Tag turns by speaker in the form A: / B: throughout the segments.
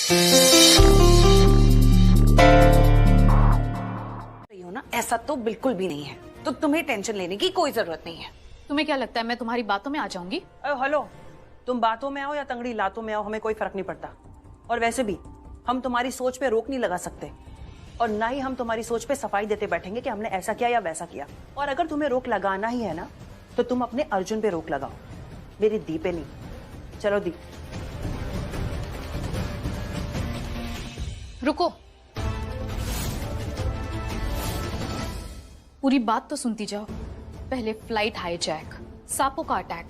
A: हो ना, ऐसा तो बिल्कुल भी नहीं है, तो तुम्हें टेंशन लेने की कोई जरूरत नहीं है।
B: तुम्हें क्या लगता है मैं तुम्हारी बातों में आ जाऊंगी?
C: हेलो, तुम बातों में आओ या तंगड़ी लातों में आओ, हमें कोई फर्क नहीं पड़ता। और वैसे भी हम तुम्हारी सोच पे रोक नहीं लगा सकते, और ना ही हम तुम्हारी सोच पे सफाई देते बैठेंगे कि हमने ऐसा किया या वैसा किया। और अगर तुम्हें रोक लगाना ही है ना, तो तुम अपने अर्जुन पे रोक लगाओ, मेरी दी पे नहीं। चलो दी।
B: रुको, पूरी बात तो सुनती जाओ। पहले फ्लाइट हाईजैक, सांपों का अटैक,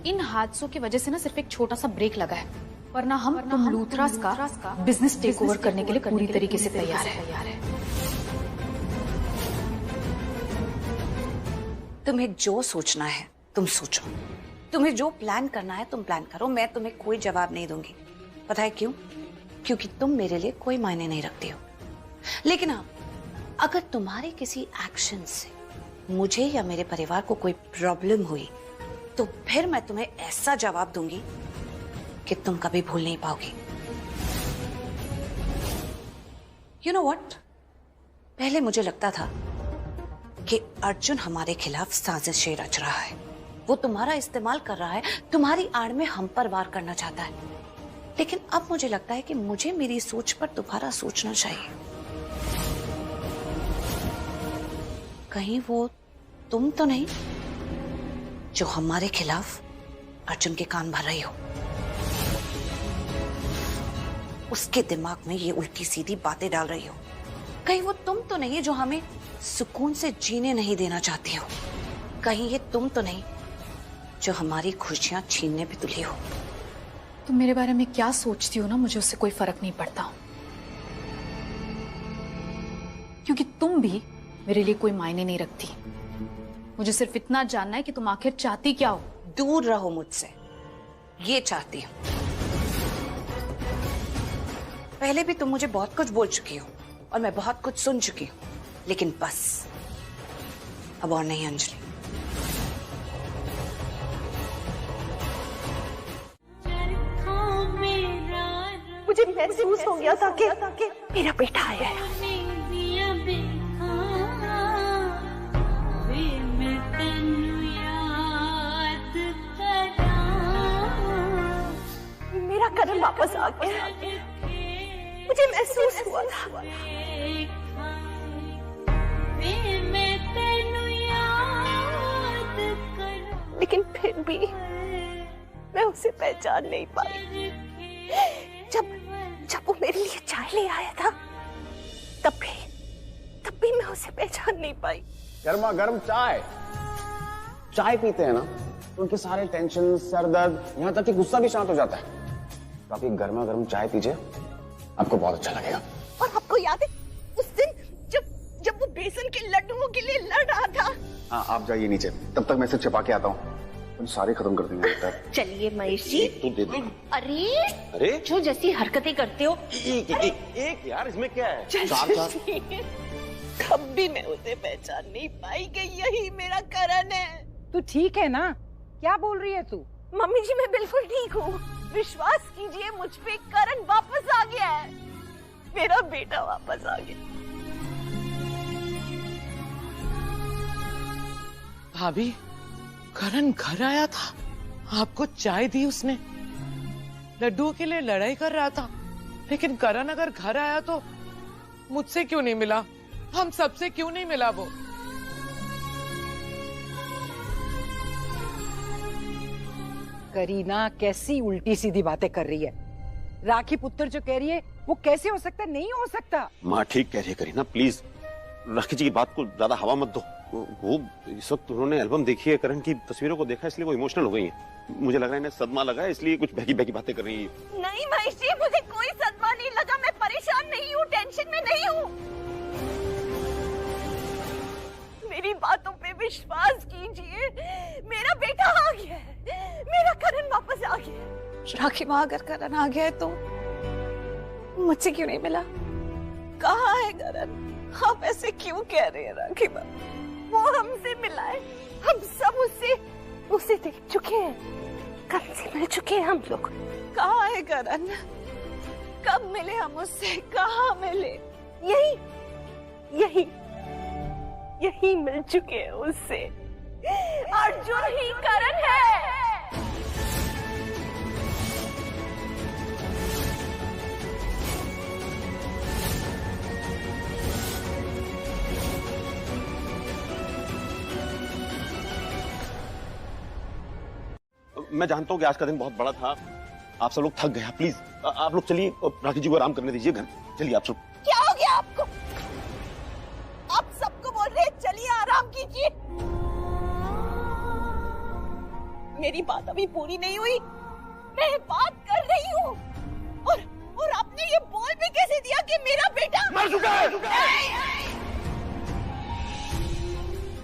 B: इन हादसों की वजह से ना सिर्फ एक छोटा सा ब्रेक लगा है, वरना हम तुम लूथरास का बिजनेस टेक ओवर करने के लिए पूरी तरीके से तैयार है।
A: तुम्हें जो सोचना है तुम सोचो, तुम्हें जो प्लान करना है तुम प्लान करो, मैं तुम्हें कोई जवाब नहीं दूंगी। पता है क्यों? क्योंकि तुम मेरे लिए कोई मायने नहीं रखती हो। लेकिन हाँ, अगर तुम्हारे किसी एक्शन से मुझे या मेरे परिवार को कोई प्रॉब्लम हुई, तो फिर मैं तुम्हें ऐसा जवाब दूंगी कि तुम कभी भूल नहीं पाओगी। यू नो व्हाट, पहले मुझे लगता था कि अर्जुन हमारे खिलाफ साजिशें रच रहा है, वो तुम्हारा इस्तेमाल कर रहा है, तुम्हारी आड़ में हम पर वार करना चाहता है। लेकिन अब मुझे लगता है कि मुझे मेरी सोच पर दोबारा सोचना चाहिए। कहीं वो तुम तो नहीं जो हमारे खिलाफ अर्जुन के कान भर रही हो? उसके दिमाग में ये उल्टी सीधी बातें डाल रही हो? कहीं वो तुम तो नहीं जो हमें सुकून से जीने नहीं देना चाहती हो? कहीं ये तुम तो नहीं जो हमारी खुशियां छीनने पे तुली हो?
B: तुम मेरे बारे में क्या सोचती हो ना, मुझे उससे कोई फर्क नहीं पड़ता, क्योंकि तुम भी मेरे लिए कोई मायने नहीं रखती। मुझे सिर्फ इतना जानना है कि तुम आखिर चाहती क्या हो।
A: दूर रहो मुझसे, ये चाहती हूं। पहले भी तुम मुझे बहुत कुछ बोल चुकी हो और मैं बहुत कुछ सुन चुकी हूं, लेकिन बस अब और नहीं अंजलि।
D: मुझे महसूस हो गया था कि मेरा बेटा आया है। मेरा करण वापस आ गया, मुझे महसूस हुआ था। लेकिन फिर भी मैं उसे पहचान नहीं पाई। जब वो मेरे लिए चाय ले आया था, तब भी मैं उसे पहचान नहीं पाई।
E: गर्मा गर्म चाय पीते हैं ना, तो उनके सारे टेंशन, सर दर्द, यहाँ तक कि गुस्सा भी शांत हो जाता है। तो आप ये गर्मा गर्म चाय पीजिए, आपको बहुत अच्छा लगेगा।
D: और आपको याद है उस दिन जब वो बेसन के लड्डुओं के लिए लड़ रहा था?
E: हाँ, आप जाइए नीचे, तब तक मैं इसे छिपा के आता हूँ। तुम सारे खत्म कर देंगे बेटा।
D: चलिए महेश जी।
E: तू दे दे।
D: अरे जो जैसी हरकतें करते हो।
E: एक यार, इसमें क्या है?
D: कब भी मैं उसे पहचान नहीं पाई कि यही मेरा करण है।
F: तू ठीक है ना? क्या बोल रही है तू?
D: मम्मी जी मैं बिल्कुल ठीक हूँ, विश्वास कीजिए मुझ पे, करण वापस आ गया है, मेरा बेटा वापस आ गया।
G: भाभी, करण घर आया था, आपको चाय दी उसने, लड्डुओं के लिए लड़ाई कर रहा था। लेकिन करण अगर घर आया तो मुझसे क्यों नहीं मिला? हम सबसे क्यों नहीं मिला वो?
F: करीना कैसी उल्टी सीधी बातें कर रही है। राखी पुत्र जो कह रही है वो कैसे हो सकता है? नहीं हो सकता।
H: माँ ठीक कह रही है करीना, प्लीज राखी जी की बात को ज्यादा हवा मत दो। वो इस वक्त उन्होंने एल्बम देखी है, करण की तस्वीरों को देखा, इसलिए वो इमोशनल हो गई है। मुझे लग रहा है इन्हें सदमा लगा है, इसलिए कुछ बहकी बहकी बातें कर रही है।
D: नहीं महेश जी, मुझे कोई सदमा नहीं लगा, मैं परेशान नहीं हूँ, टेंशन में नहीं हूँ। मेरी बातों पे विश्वास कीजिए, मेरा बेटा आ गया है, मेरा करण वापस आ गया है।
A: राखी माँ, अगर करण आ गया है तो मुझसे क्यों नहीं मिला?
D: कहाँ है करण? आप ऐसे क्यों कह रहे हैं राखी माँ? वो हमसे मिला है, हम सब उसे देख चुके हैं, कल से मिल चुके हैं हम लोग। कहाँ है करण? कब मिले हम उससे, कहाँ मिले? यही यही यही मिल चुके हैं उससे। अर्जुन ही करण है।
H: मैं जानता हूँ कि आज का दिन बहुत बड़ा था, आप सब लोग थक गए। प्लीज आप लोग चलिए, राखी जी को आराम करने दीजिए। घर चलिए आप सब।
D: क्या हो गया आपको? आप सबको बोल रहे हैं चलिए आराम कीजिए। मेरी बात अभी पूरी नहीं हुई, मैं बात कर रही हूँ। और आपने ये बोल भी कैसे दिया कि मेरा बेटा
H: मर चुका है?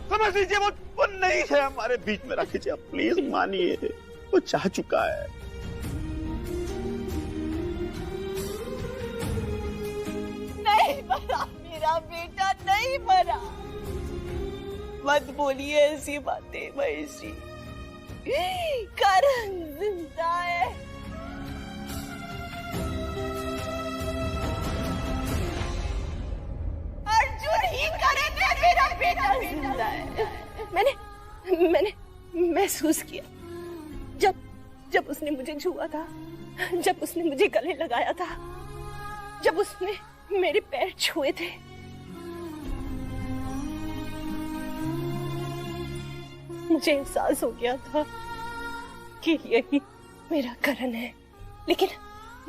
H: समझ लीजिए वो नहीं है हमारे बीच में। राखी जी आप प्लीज मानिए, वो चाह चुका है।
D: नहीं मरा, मेरा बेटा नहीं मरा। मत बोलिए ऐसी बातें महेश जी। करण जिंदा है। अर्जुन ही करण है, मेरा बेटा जिंदा है। मैंने महसूस किया जब उसने मुझे छुआ था, जब उसने मुझे गले लगाया था, जब उसने मेरे पैर छुए थे। मुझे एहसास हो गया था कि यही मेरा करण है।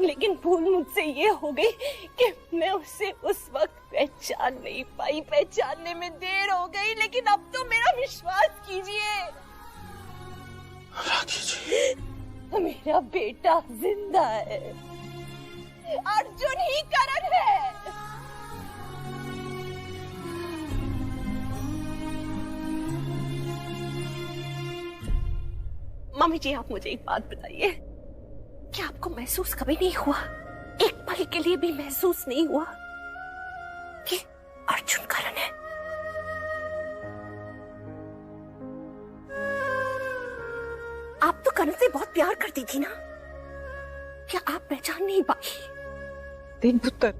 D: लेकिन भूल मुझसे ये हो गई कि मैं उसे उस वक्त पहचान नहीं पाई। पहचानने में देर हो गई, लेकिन अब तो मेरा विश्वास कीजिए,
H: राखी जी
D: मेरा बेटा जिंदा है। अर्जुन ही करण है। मम्मी जी आप मुझे एक बात बताइए, क्या आपको महसूस कभी नहीं हुआ, एक पल के लिए भी महसूस नहीं हुआ कि अर्जुन करण है? आप तो करण से बहुत प्यार करती थी ना, क्या आप पहचान नहीं पाई?
F: देन पुत्र,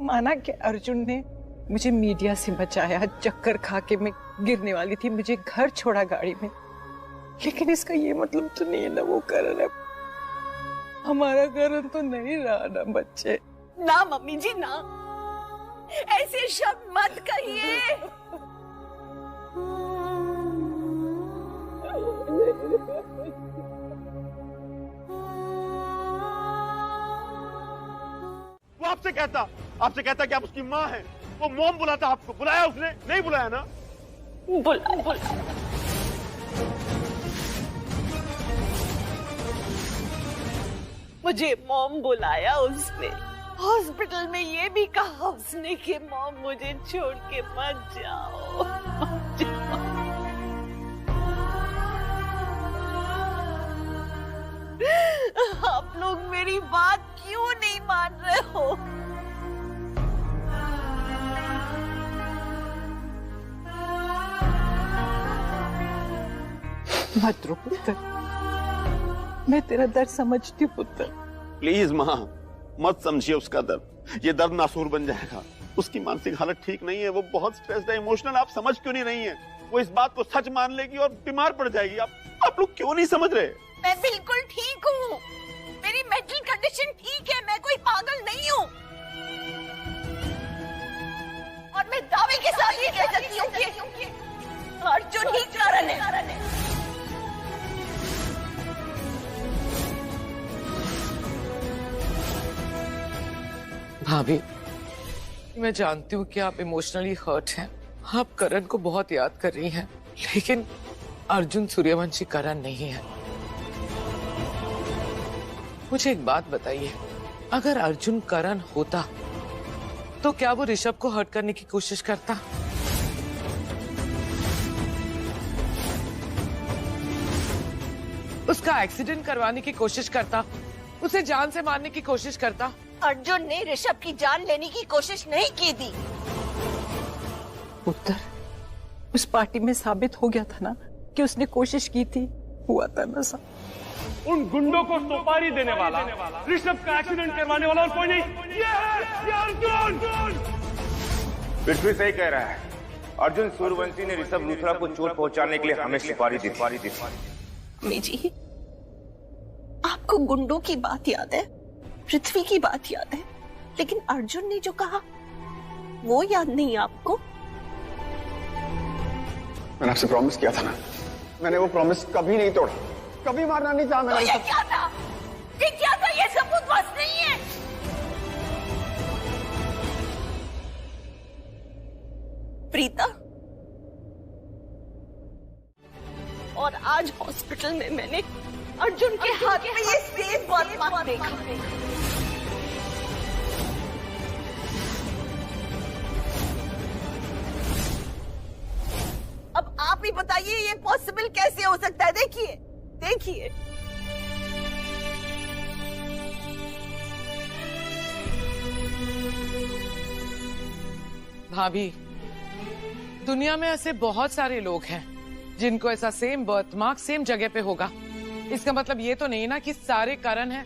F: माना कि अर्जुन ने मुझे मीडिया से बचाया, चक्कर खा के मैं गिरने वाली थी, मुझे घर छोड़ा गाड़ी में, लेकिन इसका ये मतलब तो नहीं है ना वो करण है। हमारा करण तो नहीं रहा ना बच्चे।
D: ना मम्मी जी ना, ऐसे शब्द मत कहिए।
H: वो आपसे कहता कि आप उसकी माँ हैं। वो मॉम बुलाता, आपको बुलाया उसने? नहीं बुलाया ना?
D: बुला मुझे मॉम बुलाया उसने। हॉस्पिटल में ये भी कहा उसने कि मॉम मुझे छोड़ के मत जाओ, मत जाओ। आप लोग मेरी बात क्यों नहीं मान रहे हो?
F: मत रो पुत्र, मैं तेरा दर्द समझती हूँ पुत्र।
H: प्लीज माँ मत समझिए उसका दर्द, ये दर्द नासूर बन जाएगा। उसकी मानसिक हालत ठीक नहीं है, वो बहुत स्ट्रेस्ड है, इमोशनल। आप समझ क्यों नहीं रही हैं? वो इस बात को सच मान लेगी और बीमार पड़ जाएगी। आप लोग क्यों नहीं समझ रहे?
D: मैं बिल्कुल ठीक हूँ, मेरी मेंटल कंडीशन ठीक है, मैं कोई पागल नहीं हूँ। और मैं दावे के साथ ये कह सकती हूँ कि अर्जुन ही कारण है।
G: भाभी, मैं जानती हूँ कि आप इमोशनली हर्ट हैं, आप करण को बहुत याद कर रही हैं, लेकिन अर्जुन सूर्यवंशी करण नहीं है। मुझे एक बात बताइए, अगर अर्जुन करण होता तो क्या वो ऋषभ को हर्ट करने की कोशिश करता? उसका एक्सीडेंट करवाने की कोशिश करता? उसे जान से मारने की कोशिश करता?
D: अर्जुन ने ऋषभ की जान लेने की कोशिश नहीं की थी।
F: पुत्र, उस पार्टी में साबित हो गया था ना कि उसने कोशिश की थी, हुआ था ना सब।
I: उन गुंडों को सुपारी देने वाला, ऋषभ का एक्सीडेंट करवाने वाला और कोई नहीं, ये है ये अर्जुन।
J: पृथ्वी सही कह रहा है। अर्जुन सूर्यवंशी ने ऋषभ लूथरा को चोट पहुंचाने के लिए हमें सुपारी दी।
D: अम्मी जी, आपको गुंडों की बात याद है, पृथ्वी की बात याद है, लेकिन अर्जुन ने जो कहा वो याद नहीं आपको?
E: मैंने आपसे प्रॉमिस किया था ना, मैंने वो प्रॉमिस कभी नहीं तोड़ा, कभी मारना नहीं चाहा। मैंने
D: ये क्या था? ये क्या था? ये सबूत बस नहीं है। प्रीता, और आज हॉस्पिटल में मैंने अर्जुन के हाथ में ये सेब बात देखा। अब आप ही बताइए ये पॉसिबल कैसे हो सकता है? देखिए देखिए,
G: भाभी, दुनिया में ऐसे बहुत सारे लोग हैं जिनको ऐसा सेम बर्थ मार्क सेम जगह पे होगा। इसका मतलब ये तो नहीं ना कि सारे कारण है।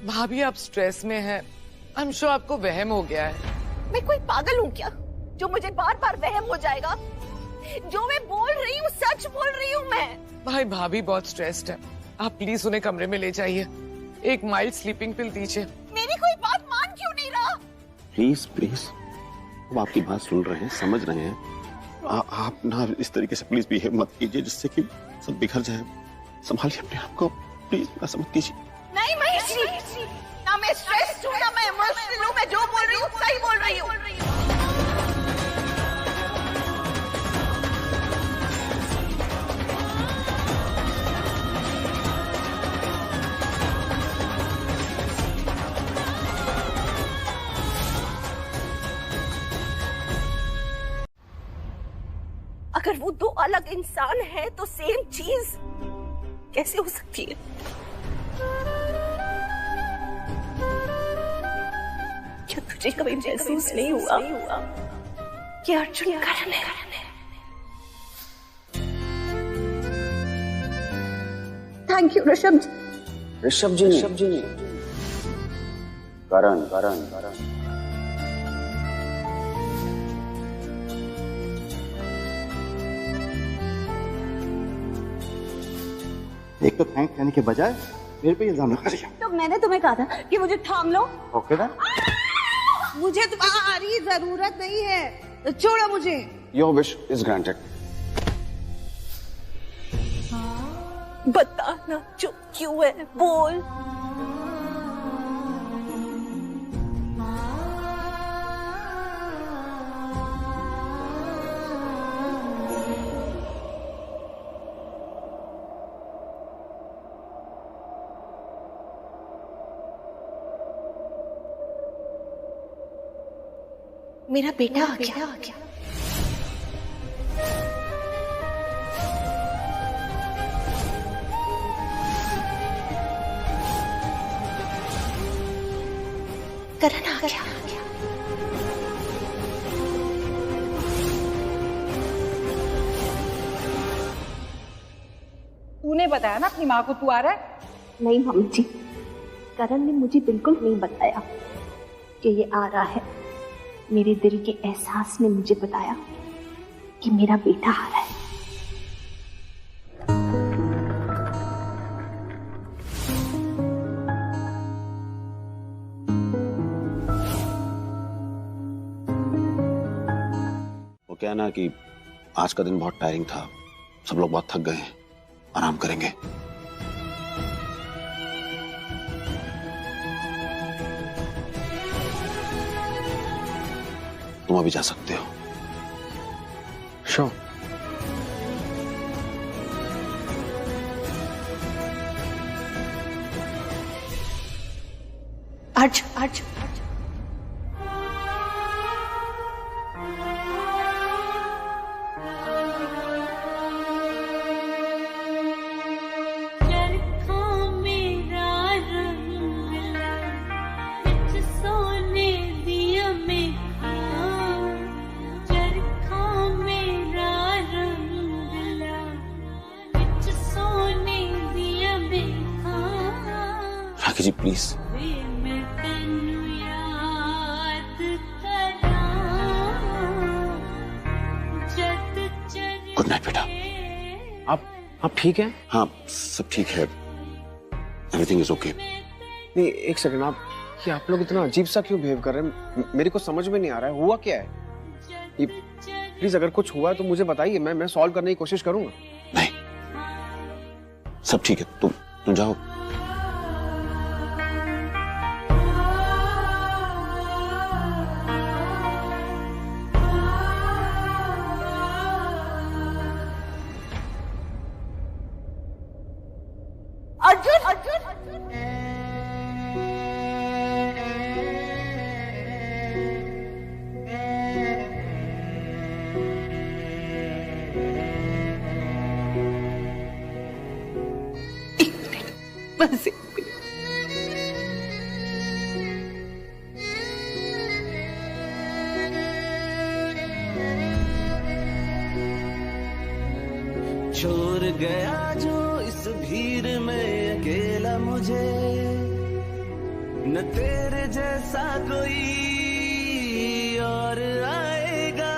G: भाभी, आप स्ट्रेस में है, आई एम श्योर आपको वहम हो गया है।
D: मैं कोई पागल हूँ क्या जो मुझे बार बार वहम हो जाएगा? जो मैं बोल रही हूँ सच बोल रही हूँ मैं।
G: भाई, भाभी बहुत स्ट्रेस्ड है, आप प्लीज उन्हें कमरे में ले जाइए, एक माइल्ड स्लीपिंग पिल दीजिए।
D: मेरी कोई बात मान क्यों नहीं रहा?
H: प्लीज प्लीज, हम आपकी बात सुन रहे हैं, समझ रहे हैं। आप ना इस तरीके से प्लीज बिहेव मत कीजिए जिससे कि सब बिखर जाए। संभालिए अपने आप को प्लीज, ऐसा मत कीजिए।
D: नहीं महेश, ना मैं स्ट्रेस्ड हूँ ना मैं इमोशनल हूँ। मैं जो बोल रही हूँ सही बोल रही हूँ। अगर वो दो अलग इंसान हैं तो सेम चीज कैसे हो सकती है? क्या तुझे कभी महसूस नहीं हुआ कि अर्जुन करण है? थैंक यू ऋषभ जी।
E: ऋषभ जी नहीं, करण।
K: एक तो थैंक कहने के बजाय मेरे पे इल्जाम लगा दिया।
A: तो मैंने तुम्हें कहा था कि मुझे थाम लो।
K: ओके ना?
A: मुझे तुम्हारी जरूरत नहीं है, छोड़ो मुझे।
E: Your wish is granted.
D: बताना चुप क्यों है, बोल। मेरा बेटा आ गया। करण आ गया।
F: तूने बताया ना अपनी माँ को तू आ रहा है?
D: नहीं मम्मी जी, करण ने मुझे बिल्कुल नहीं बताया कि ये आ रहा है। मेरे दिल के एहसास ने मुझे बताया कि मेरा बेटा आ रहा है।
H: वो क्या ना कि आज का दिन बहुत टायरिंग था, सब लोग बहुत थक गए हैं, आराम करेंगे। तुम अभी जा सकते हो।
E: श्योर।
D: अर्जुन
H: गुड नाइट बेटा।
E: आप ठीक हैं?
H: हाँ सब ठीक है, एवरीथिंग इज ओके।
E: नहीं एक सेकंड, आप लोग इतना अजीब सा क्यों बिहेव कर रहे हैं? मेरे को समझ में नहीं आ रहा है, हुआ क्या है? प्लीज अगर कुछ हुआ है तो मुझे बताइए, मैं सॉल्व करने की कोशिश करूंगा।
H: नहीं सब ठीक है, तुम जाओ।
A: बस
L: छोड़ गया जो इस भीड़ में अकेला मुझे, न तेरे जैसा कोई और आएगा।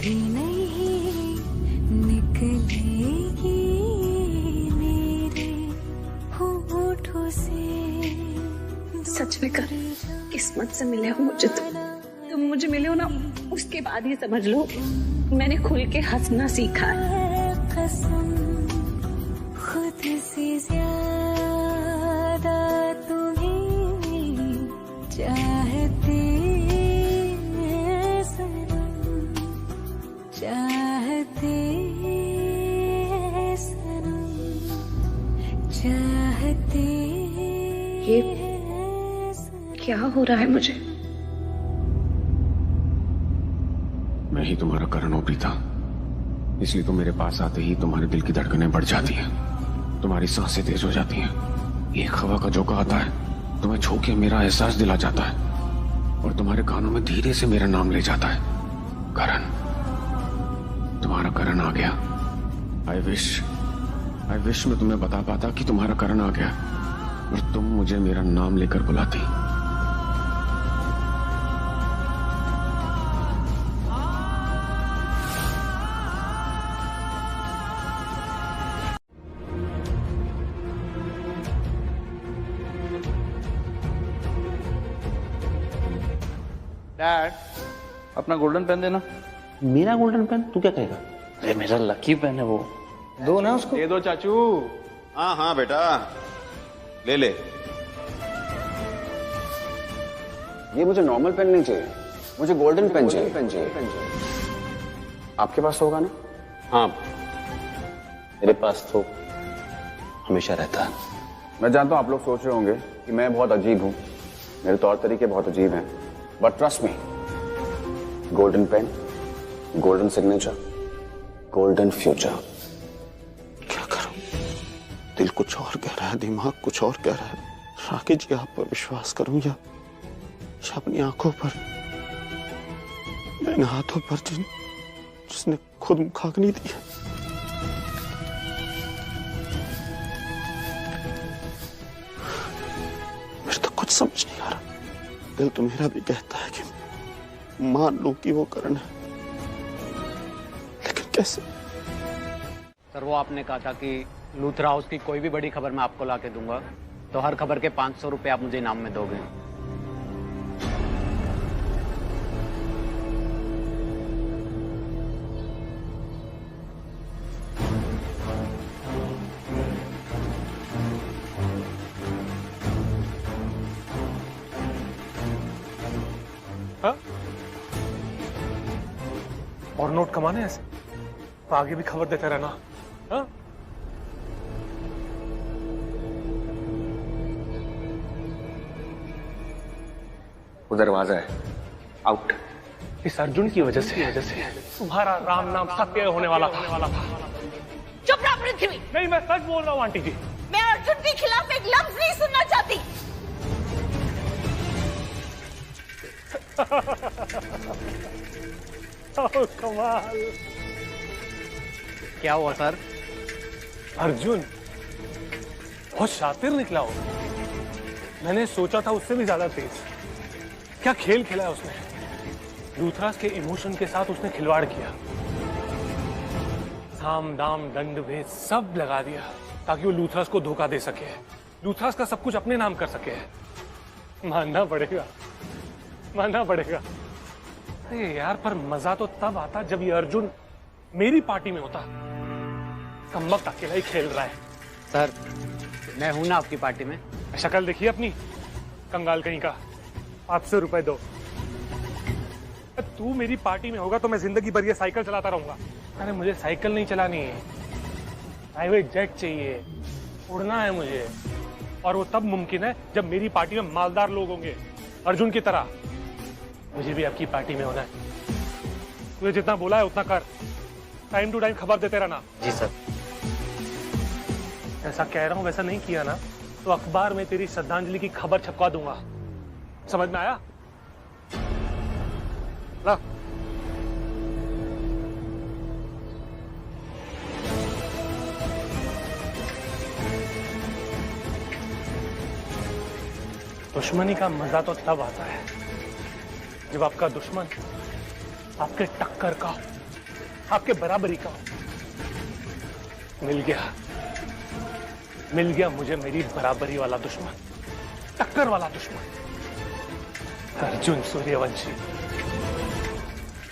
M: भी नहीं निकलेगी मेरे होठों से।
A: सच में कर, किस्मत से मिले हो मुझे तुम मुझे मिले हो ना, उसके बाद ही समझ लो मैंने खुल के हंसना सीखा है।
M: कसम खुद से ज्यादा तुम्हें चाहते चाहते सनम चाहते।
A: ये क्या हो रहा है मुझे?
E: मैं ही तुम्हारा करण हूं प्रीता, इसलिए तो मेरे पास आते ही तुम्हारे दिल की धड़कनें बढ़ जाती हैं, तुम्हारी सांसें तेज हो जाती हैं। एक हवा का झोंका आता है, तुम्हें छू के मेरा एहसास दिला जाता है और तुम्हारे कानों में धीरे से मेरा नाम ले जाता है, करण। तुम्हारा करण आ गया। आई विश मैं तुम्हें बता पाता कि तुम्हारा करण आ गया और तुम मुझे मेरा नाम लेकर बुलाती।
N: डैड, अपना गोल्डन पेन देना।
H: मेरा गोल्डन पेन? तू क्या कहेगा?
N: अरे मेरा लकी पेन है वो, दो ना उसको।
I: दे दो चाचू।
H: हाँ हाँ बेटा ले ले।
E: ये मुझे नॉर्मल पेन नहीं चाहिए, मुझे गोल्डन पेन चाहिए। आपके पास होगा ना?
H: हाँ मेरे पास तो हमेशा रहता है।
E: मैं जानता हूं आप लोग सोच रहे होंगे कि मैं बहुत अजीब हूं, मेरे तौर तरीके बहुत अजीब हैं, but trust me, golden pen, golden signature, golden future.
H: क्या करूं, दिल कुछ और कह रहा है, दिमाग कुछ और कह रहा है। राकेश जी आप पर विश्वास करूं या अपनी आंखों पर, इन हाथों पर जिसने खुद मुखाग्नि दी है। मेरे तो कुछ समझ नहीं आ रहा। दिल तो मेरा भी कहता है कि मान लो कि वो करण है, लेकिन कैसे?
O: सर वो आपने कहा था कि लूथरा हाउस की कोई भी बड़ी खबर मैं आपको ला के दूंगा, तो हर खबर के 500 रुपए आप मुझे इनाम में दोगे।
I: हाँ? और नोट कमाने ऐसे तो आगे भी खबर देते रहना। हाँ?
N: वो दरवाजा है, आउट।
I: इस अर्जुन की वजह से तुम्हारा राम नाम सत्य होने वाला था।
D: चुप रहो पृथ्वी।
I: नहीं मैं सच बोल रहा हूँ आंटी जी।
D: मैं अर्जुन के खिलाफ एक लफ्ज नहीं सुनना चाहती।
I: कमाल।
O: क्या हुआ सर?
I: अर्जुन बहुत शातिर निकला हो। मैंने सोचा था उससे भी ज्यादा तेज। क्या खेल खेला है उसने। लूथरास के इमोशन के साथ उसने खिलवाड़ किया। साम दाम दंड भेद सब लगा दिया ताकि वो लूथरास को धोखा दे सके, लूथरास का सब कुछ अपने नाम कर सके। मानना पड़ेगा, मानना पड़ेगा। अरे यार, पर मजा तो तब आता जब ये अर्जुन मेरी पार्टी में होता। कमबख्त अकेला ही खेल रहा है।
O: सर मैं हूं ना आपकी पार्टी में।
I: शक्ल देखिए अपनी, कंगाल कहीं का। 500 रुपए दो। तू मेरी पार्टी में होगा तो मैं जिंदगी भर ये साइकिल चलाता रहूंगा। अरे मुझे साइकिल नहीं चलानी है, प्राइवेट जेट चाहिए, उड़ना है मुझे। और वो तब मुमकिन है जब मेरी पार्टी में मालदार लोग होंगे, अर्जुन की तरह। मुझे भी आपकी पार्टी में होना है। तुझे जितना बोला है उतना कर। टाइम टू टाइम खबर देते रहना।
O: जी सर।
I: ऐसा कह रहा हूं वैसा नहीं किया ना तो अखबार में तेरी श्रद्धांजलि की खबर छपवा दूंगा। समझ में आया? ला। दुश्मनी का मजा तो तब आता है जब आपका दुश्मन आपके टक्कर का, आपके बराबरी का। मिल गया मुझे मेरी बराबरी वाला दुश्मन, टक्कर वाला दुश्मन, अर्जुन सूर्यवंशी।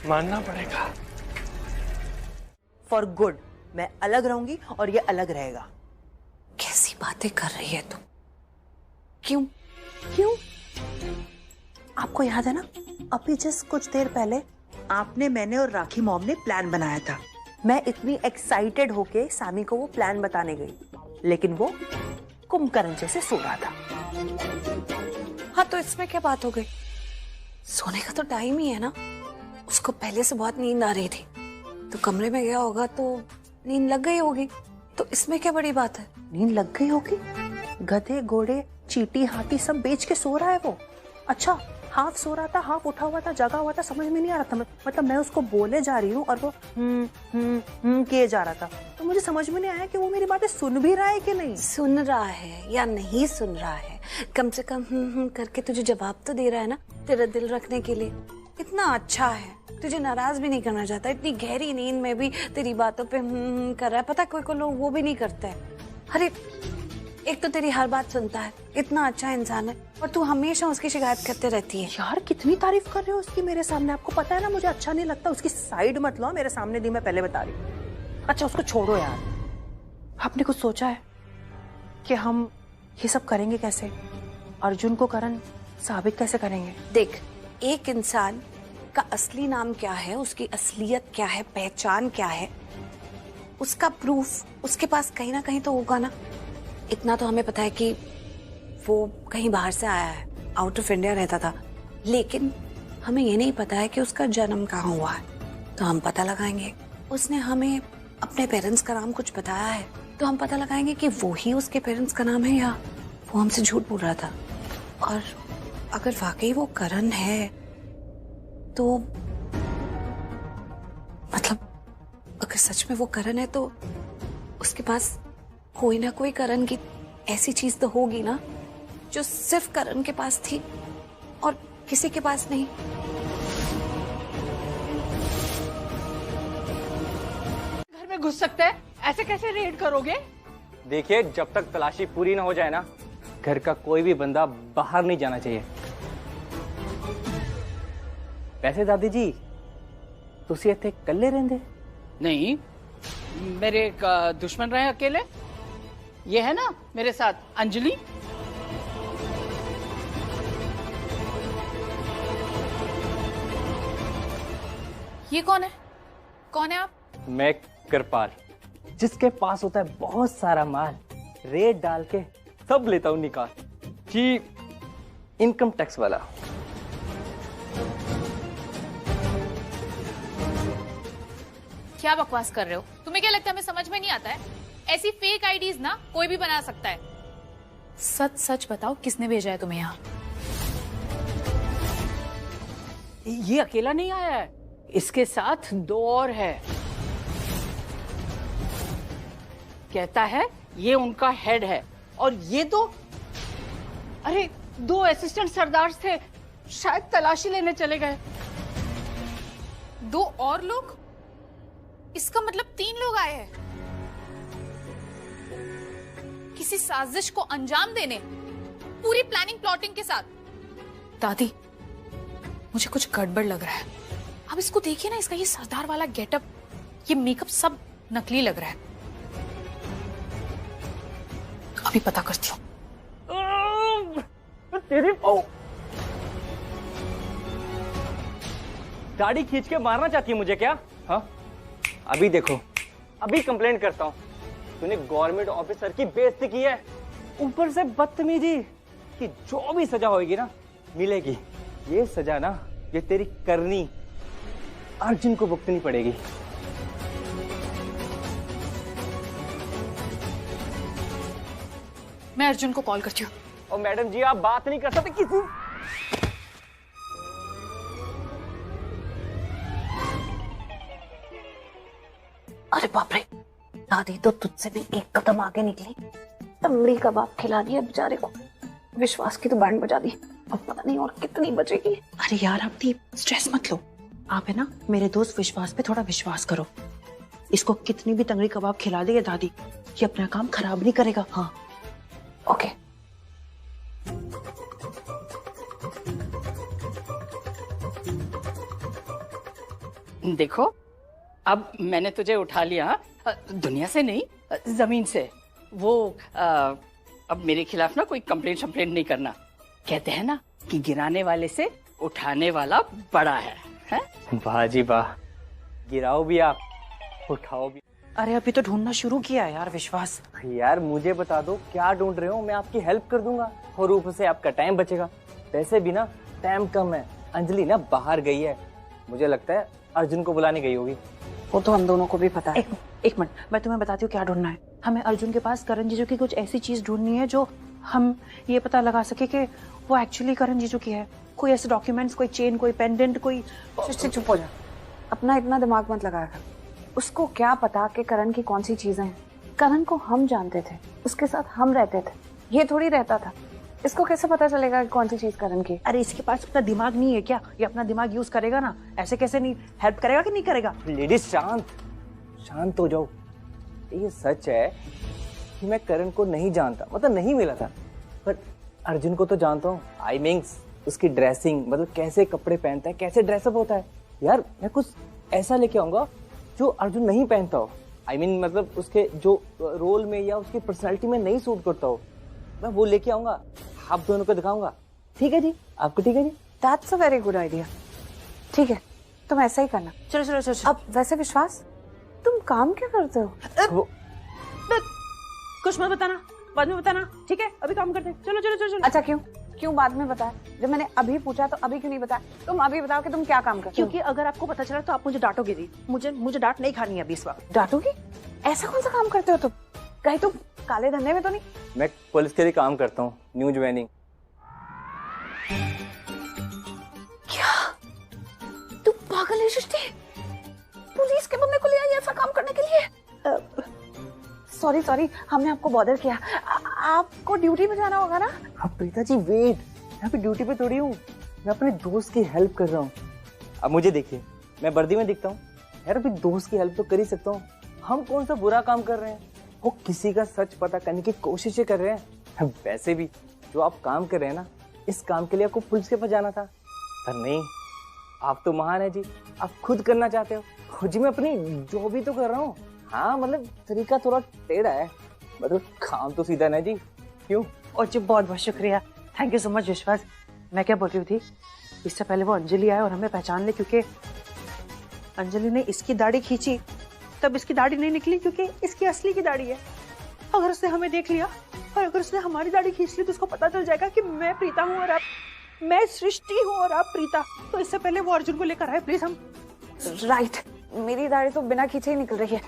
I: मानना पड़ेगा।
C: फॉर गुड मैं अलग रहूंगी और ये अलग रहेगा।
A: कैसी बातें कर रही है तू? क्यों?
C: आपको याद है ना, अभी जस्ट कुछ देर पहले आपने, मैंने और राखी मॉम ने प्लान बनाया था। मैं इतनी एक्साइटेड होके सामी को वो प्लान बताने गई, लेकिन वो कुंभकर्ण जैसे सो रहा था।
A: हाँ तो इसमें क्या बात हो गई? सोने का तो टाइम ही है ना। उसको पहले से बहुत नींद आ रही थी तो कमरे में गया होगा तो नींद लग गई होगी। तो इसमें क्या बड़ी बात है?
C: नींद लग गई होगी? गधे घोड़े चींटी हाथी सब बेच के सो रहा है वो। अच्छा, हाफ सो रहा था, हाफ उठा हुआ था, जगा हुआ था, समझ में नहीं आ रहा था। मतलब मैं उसको बोले जा रही हूँ और वो किए जा रहा था। तो मुझे समझ में नहीं आया कि वो मेरी बातें सुन भी रहा है कि नहीं।
A: सुन रहा है या नहीं सुन रहा है, कम से कम करके तुझे जवाब तो दे रहा है ना, तेरा दिल रखने के लिए। इतना अच्छा है, तुझे नाराज भी नहीं करना चाहता। इतनी गहरी नींद में भी तेरी बातों पे कर रहा है। पता है कोई लोग वो भी नहीं करते हैं। अरे एक तो तेरी हर बात सुनता है, इतना अच्छा इंसान है, और तू हमेशा उसकी शिकायत करते रहती है।
C: यार कितनी तारीफ कर रहे हो उसकी मेरे सामने। आपको पता है ना मुझे अच्छा नहीं लगता। उसकी साइड मत लो मेरे सामने दी, मैं पहले बता रही हूँ। अच्छा उसको छोड़ो यार। आपने कुछ सोचा है कि हम ये सब करेंगे कैसे? अर्जुन को करण साबित कैसे करेंगे?
A: देख, एक इंसान का असली नाम क्या है, उसकी असलियत क्या है, पहचान क्या है, उसका प्रूफ उसके पास कहीं ना कहीं तो होगा ना। इतना तो हमें पता है कि वो कहीं बाहर से आया है, आउट ऑफ इंडिया रहता था, लेकिन हमें ये नहीं पता है कि उसका जन्म कहाँ हुआ है। तो हम पता लगाएंगे। उसने हमें अपने पेरेंट्स का नाम कुछ बताया है तो हम पता लगाएंगे कि वो ही उसके पेरेंट्स का नाम है या वो हमसे झूठ बोल रहा था। और अगर वाकई वो करण है तो मतलब अगर सच में वो करण है तो उसके पास कोई ना कोई करण की ऐसी चीज तो होगी ना जो सिर्फ करण के पास थी और किसी के पास नहीं।
P: घर में घुस सकते हैं, ऐसे कैसे रेड करोगे?
N: देखिए, जब तक तलाशी पूरी ना हो जाए ना, घर का कोई भी बंदा बाहर नहीं जाना चाहिए। वैसे दादी जी, तुसी इत्थे कल्ले रहंदे?
P: नहीं, मेरे एक दुश्मन रहे अकेले। ये है ना मेरे साथ अंजलि।
B: ये कौन है? कौन है आप?
N: मैं कृपाल, जिसके पास होता है बहुत सारा माल, रेट डाल के सब लेता हूं निकाल। जी, इनकम टैक्स वाला।
B: क्या बकवास कर रहे हो? तुम्हें क्या लगता है हमें समझ में नहीं आता है? ऐसी फेक आईडीज ना कोई भी बना सकता है। सच सच बताओ, किसने भेजा है तुम्हें यहाँ?
P: ये अकेला नहीं आया है, इसके साथ 2 और है। कहता है ये उनका हेड है और ये तो, अरे 2 असिस्टेंट सरदार थे, शायद तलाशी लेने चले गए।
B: 2 और लोग? इसका मतलब 3 लोग आए हैं किसी साजिश को अंजाम देने, पूरी प्लानिंग प्लॉटिंग के साथ। दादी, मुझे कुछ गड़बड़ लग रहा है। अब इसको देखिए ना, इसका ये सरदार वाला गेटअप, ये मेकअप सब नकली लग रहा है। अभी पता करती हूँ।
N: तेरी दाढ़ी खींच के मारना चाहती है मुझे क्या? हाँ, अभी देखो, अभी कंप्लेंट करता हूँ। तूने गवर्नमेंट ऑफिसर की बेइज्जती की है, ऊपर से बदतमीजी की। जो भी सजा होगी ना, मिलेगी। ये सजा ना, ये तेरी करनी अर्जुन को भुगतनी पड़ेगी।
B: मैं अर्जुन को कॉल करती हूँ।
N: और मैडम जी, आप बात नहीं कर सकते किसी।
A: अरे बाप रे, दादी तो तुझसे भी एक कदम आगे निकली। तंगड़ी कबाब खिला दिया बेचारे को, विश्वास की तो बैंड बजा दी। अब पता नहीं और कितनी बचेगी।
C: अरे यार, आप दी स्ट्रेस मत लो। आप है ना, मेरे दोस्त विश्वास पे थोड़ा विश्वास करो। इसको कितनी भी तंगड़ी कबाब खिला दे दादी, ये अपना काम खराब नहीं करेगा। हाँ,
A: ओके।
P: देखो, अब मैंने तुझे उठा लिया, दुनिया से नहीं, जमीन से। वो अब मेरे खिलाफ ना कोई कंप्लेंट शम्प्लेंट नहीं करना। कहते हैं ना कि गिराने वाले से उठाने वाला बड़ा है?
N: वाह जी वाह, गिराओ भी आप, उठाओ भी।
C: अरे अभी तो ढूंढना शुरू किया यार विश्वास।
N: यार मुझे बता दो क्या ढूंढ रहे हो, मैं आपकी हेल्प कर दूंगा और ऊपर से आपका टाइम बचेगा। वैसे भी ना टाइम कम है, अंजलि ना बाहर गई है, मुझे लगता है अर्जुन को बुलाने गई होगी।
C: वो तो हम दोनों को भी पता है। एक मिनट, मैं तुम्हें बताती हूँ क्या ढूंढना है। हमें अर्जुन के पास करण जीजू की कुछ ऐसी चीज ढूंढनी है जो हम ये पता लगा सके कि वो एक्चुअली करण जीजू की है। कोई ऐसे डॉक्यूमेंट्स, कोई चेन, कोई पेंडेंट, कोई।
A: चुप हो जा, अपना इतना दिमाग मत लगाया कर। उसको क्या पता कि करण की कौन सी चीजें हैं? करण को हम जानते थे, उसके साथ हम रहते थे, ये थोड़ी रहता था। इसको कैसे पता चलेगा कि कौन सी चीज करण की?
C: अरे इसके पास अपना दिमाग नहीं है क्या? ये अपना दिमाग यूज करेगा ना, ऐसे कैसे नहीं हेल्प करेगा कि नहीं करेगा?
N: लेडीज शांत हो जाओ। ये सच है कि मैं करण को नहीं जानता, मतलब नहीं मिला था, पर अर्जुन को तो जानता हूँ। आई मीन्स उसकी ड्रेसिंग, मतलब कैसे कपड़े पहनता है, कैसे ड्रेसअप होता है। यार मैं कुछ ऐसा लेके आऊंगा जो अर्जुन नहीं पहनता हो। आई मीन मतलब उसके जो रोल में या उसकी पर्सनैलिटी में नहीं सूट करता हो, मैं वो लेके आऊंगा, आप दोनों को दिखाऊंगा। ठीक है जी, आपको ठीक है जी?
A: That's a very good idea. ठीक है, तुम ऐसा ही करना।
C: चलो चलो चलो।
A: अब वैसे विश्वास, तुम काम क्या करते हो?
C: कुछ मत बताना, बाद में बताना, ठीक है? अभी काम करते हैं। चलो चलो चलो चलो।
A: अच्छा, क्यों बाद में बताया? जब मैंने अभी पूछा तो अभी क्यों नहीं बताया? तुम अभी बताओ कि तुम क्या काम करते हो।
C: क्योंकि अगर आपको पता चला तो आप मुझे डांटोगे दी। मुझे डांट नहीं खानी है अभी इस वक्त।
A: डांटोगी? ऐसा कौन सा काम करते हो तुम? कहीं तुम काले धंधे में तो नहीं?
N: मैं पुलिस के लिए काम करता हूँ, न्यू ज्वाइनिंग।
A: क्या तुम पागल है सृष्टि? पुलिस के बंदे को ले आई ऐसा काम करने के लिए? सॉरी, हमने आपको बॉदर किया। आपको ड्यूटी पे जाना होगा ना?
N: अब प्रीता जी वेट, यहाँ पे ड्यूटी पे थोड़ी हूँ, मैं अपने दोस्त की हेल्प कर रहा हूँ। अब मुझे देखिए, मैं वर्दी में दिखता हूँ यार, अभी दोस्त की हेल्प तो कर ही सकता हूँ। हम कौन सा बुरा काम कर रहे हैं? वो किसी का सच पता करने की कोशिशें कर रहे हैं। वैसे भी जो आप काम कर रहे हैं ना, इस काम के लिए आपको पुलिस के पास जाना था, पर नहीं, आप तो महान है जी, आप खुद करना चाहते हो। जी मैं अपनी जो भी तो कर रहा हूँ। हाँ मतलब तरीका थोड़ा टेढ़ा है, मतलब काम तो सीधा नहीं जी। क्यों?
C: और जी बहुत बहुत शुक्रिया, थैंक यू सो मच विश्वास। मैं क्या बोल रही थी, इससे पहले वो अंजलि आए और हमें पहचान ले, क्योंकि अंजलि ने इसकी दाढ़ी खींची तब इसकी दाढ़ी नहीं निकली, क्योंकि इसकी असली की दाढ़ी है। अगर उसने हमें देख लिया और अगर उसने हमारी दाढ़ी खींच ली तो उसको पता चल जाएगा कि मैं प्रीता हूँ और आप, मैं सृष्टि हूँ और आप प्रीता। तो इससे पहले वो अर्जुन को लेकर आए प्लीज। हम
A: राइट, मेरी दाढ़ी तो बिना खींचे ही निकल रही है।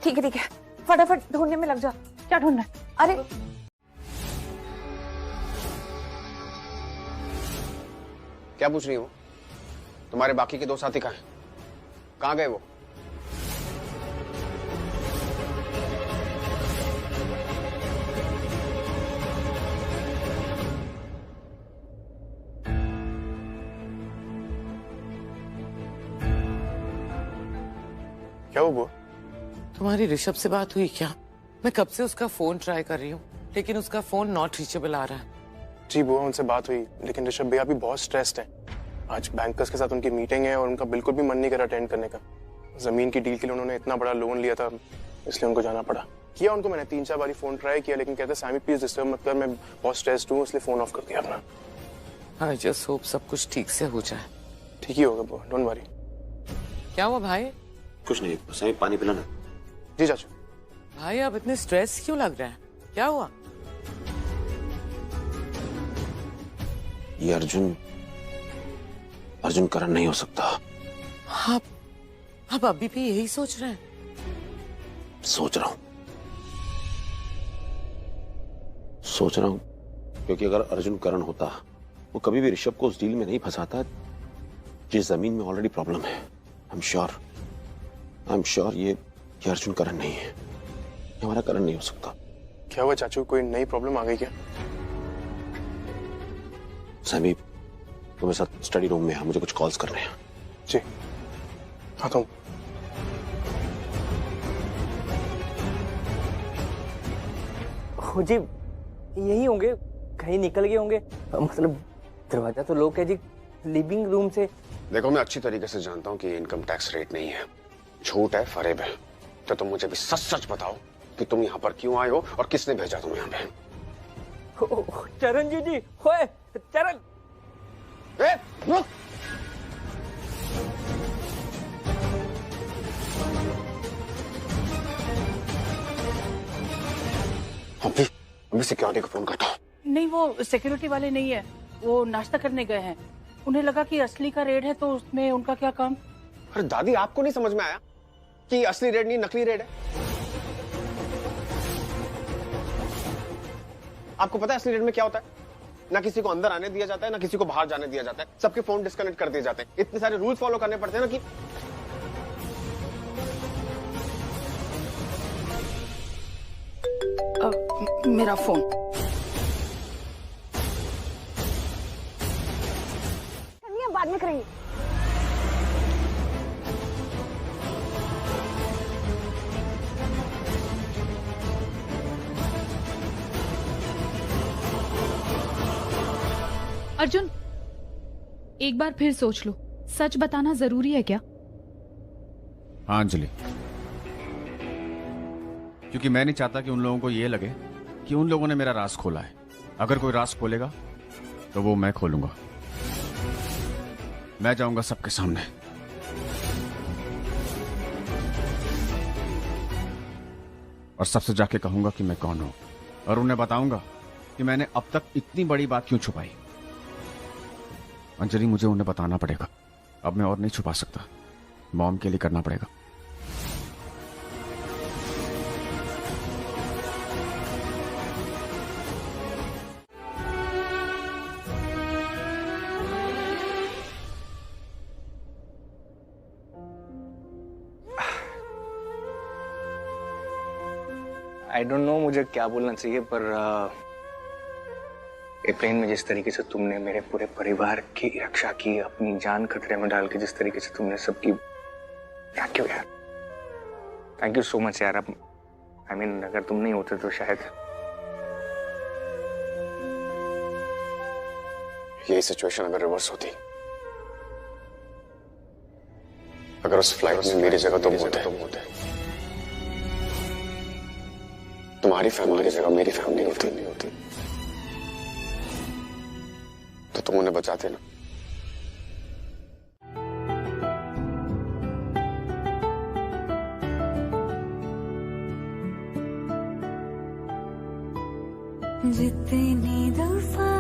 A: ठीक है, फटाफट ढूंढने में लग जा।
C: क्या ढूंढना है?
A: अरे
E: क्या पूछ रही हो? तुम्हारे बाकी के दो साथी कहाँ हैं? कहाँ गए वो?
Q: क्या हुआ?
G: तुम्हारी ऋषभ से बात हुई क्या? मैं कब से उसका फोन ट्राई कर रही हूँ, लेकिन उसका फोन नॉट रीचेबल आ रहा है।
Q: जी बुआ, उनसे बात हुई, लेकिन ऋषभ भैया भी बहुत स्ट्रेस्ड है। आज बैंकर्स के साथ उनकी मीटिंग है और उनका बिल्कुल भी मन नहीं कर अटेंड करने का। जमीन की डील के लिए उन्होंने इतना बड़ा लोन लिया था, इसलिए उनको जाना पड़ा। किया उनको मैंने 3-4 बारी फोन ट्राई किया, लेकिन कहते सैमी प्लीज डिस्टर्ब मत कर, मैं बहुत स्ट्रेस्ड हूँ, इसलिए फोन ऑफ कर दिया अपना।
G: आई जस्ट होप सब कुछ ठीक से हो जाए।
Q: ठीक ही होगा बुआ, डोंट वरी।
G: क्या हुआ भाई?
H: कुछ नहीं, सैमी पानी पिलाना।
Q: जी चाचू।
G: भाई आप इतने स्ट्रेस क्यों लग रहे हैं? क्या हुआ?
H: ये अर्जुन करण नहीं हो सकता।
G: आप अभी भी यही सोच रहे हैं?
H: सोच रहा हूं क्योंकि अगर अर्जुन करण होता, वो कभी भी ऋषभ को उस डील में नहीं फंसाता जिस जमीन में ऑलरेडी प्रॉब्लम है। आई एम श्योर ये अर्जुन करण नहीं है, ये हमारा करण नहीं हो सकता।
Q: क्या हुआ चाचू, कोई नई प्रॉब्लम आ गई क्या?
H: सैमी, तुम्हें साथ स्टडी रूम में है, मुझे कुछ कॉल्स करने हैं।
Q: जी आता हूं।
N: जी यही होंगे, कहीं निकल गए होंगे, मतलब दरवाजा तो लॉक है जी, लिविंग रूम से।
E: देखो, मैं अच्छी तरीके से जानता हूँ कि इनकम टैक्स रेट नहीं है, झूठ है, फरेब है। तो तुम मुझे भी सच सच बताओ कि तुम यहाँ पर क्यों आए हो और किसने भेजा तुम यहाँ पे?
N: चरण जी होए चरण।
E: रुक। अभी सिक्योरिटी को फोन करता हूँ।
P: नहीं, वो सिक्योरिटी वाले नहीं है, वो नाश्ता करने गए हैं। उन्हें लगा कि असली का रेड है, तो उसमें उनका क्या काम।
E: अरे दादी, आपको नहीं समझ में आया कि असली रेड नहीं नकली रेड है? आपको पता है असली रेड में क्या होता है? ना किसी को अंदर आने दिया जाता है, ना किसी को बाहर जाने दिया जाता है, सबके फोन डिस्कनेक्ट कर दिए जाते हैं। इतने सारे रूल्स फॉलो करने पड़ते हैं ना कि
P: मेरा फोन।
D: बाद में करेंगे।
B: अर्जुन, एक बार फिर सोच लो, सच बताना जरूरी है क्या?
R: हाँ अंजलि, क्योंकि मैं नहीं चाहता कि उन लोगों को ये लगे कि उन लोगों ने मेरा राज खोला है। अगर कोई राज खोलेगा तो वो मैं खोलूंगा। मैं जाऊंगा सबके सामने, और सबसे जाके कहूंगा कि मैं कौन हूं, और उन्हें बताऊंगा कि मैंने अब तक इतनी बड़ी बात क्यों छुपाई। अंजलि, मुझे उन्हें बताना पड़ेगा। अब मैं और नहीं छुपा सकता, मॉम के लिए करना पड़ेगा।
N: आई डोंट नो मुझे क्या बोलना चाहिए, पर एप्रिल में जिस तरीके से तुमने मेरे पूरे परिवार की रक्षा की, अपनी जान खतरे में डाल के जिस तरीके से तुमने सबकी, थैंक यू यार, थैंक यू सो मच यार। अब आई मीन अगर तुम नहीं होते तो शायद
E: यही सिचुएशन अगर रिवर्स होती, अगर उस फ्लाइट में मेरी जगह तुम होते, तुम्हारी फैमिली की जगह मेरी फैमिली होती, तो तुम उन्हें बचाते ना।
M: जितनी दफा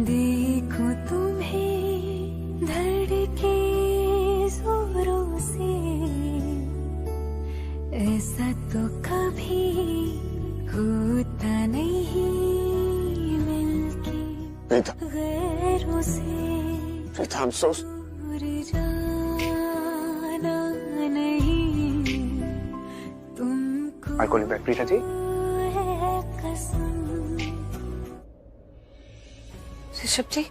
M: देखो तुम्हें धड़के जोरों से, ऐसा तो कभी होता नहीं मिलके गैरों से।
E: प्रीता, I'm so
M: दूर जाना
Q: कॉलिंग बैक प्रीता जी।
A: ऋषभ जी,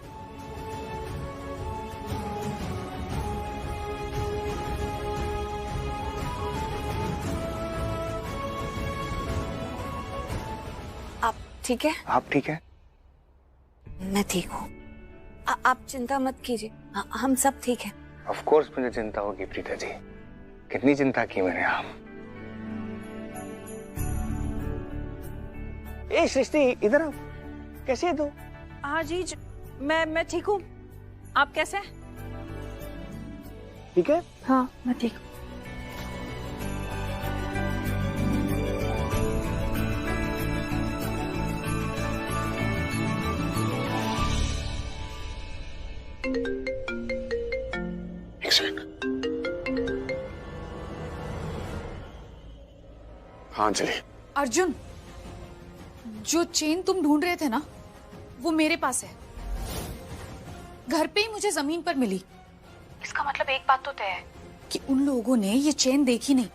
A: आप ठीक है?
Q: आप ठीक है?
A: मैं ठीक हूँ, आप चिंता मत कीजिए, हम सब ठीक हैं।
Q: ऑफ कोर्स मुझे चिंता होगी प्रीता जी, कितनी चिंता की मैंने आप। ए सृष्टि, इधर आओ। कैसे है तू?
C: हाँ जी, मैं ठीक हूँ। आप कैसे हैं?
Q: ठीक है?
A: हाँ, मैं ठीक हूँ।
Q: एक सेकंड। हाँ चलिए।
B: अर्जुन, जो चेन तुम ढूंढ रहे थे ना, वो मेरे पास है। घर पे ही मुझे जमीन पर मिली। इसका मतलब एक बात तो तय है कि उन लोगों ने ये चेन देखी नहीं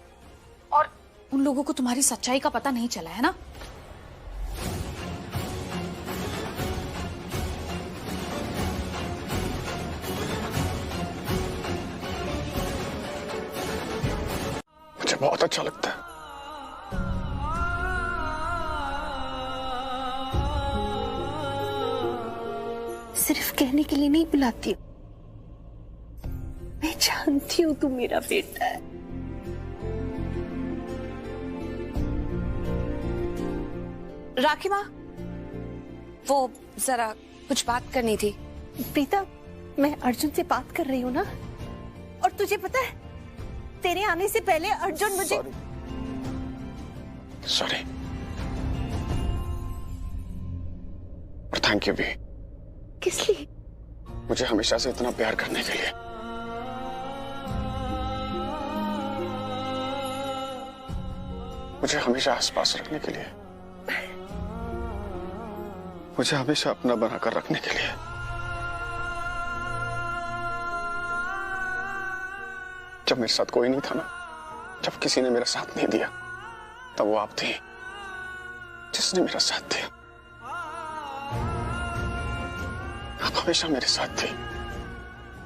B: और उन लोगों को तुम्हारी सच्चाई का पता नहीं चला है ना।
Q: मुझे बहुत अच्छा लगता है।
D: सिर्फ कहने के लिए नहीं बुलाती हूँ, मैं जानती हूँ तू मेरा बेटा है।
A: राखी माँ, वो जरा कुछ बात करनी थी।
D: प्रीता, मैं अर्जुन से बात कर रही हूँ ना, और तुझे पता है तेरे आने से पहले अर्जुन मुझे
Q: सॉरी और थैंक यू भी।
D: किस लिए?
Q: मुझे हमेशा से इतना प्यार करने के लिए। मुझे हमेशा आसपास रखने के लिए, मुझे हमेशा अपना बनाकर रखने के लिए। जब मेरे साथ कोई नहीं था ना, जब किसी ने मेरा साथ नहीं दिया, तब वो आप थी जिसने मेरा साथ दिया। आप हमेशा मेरे साथ थी,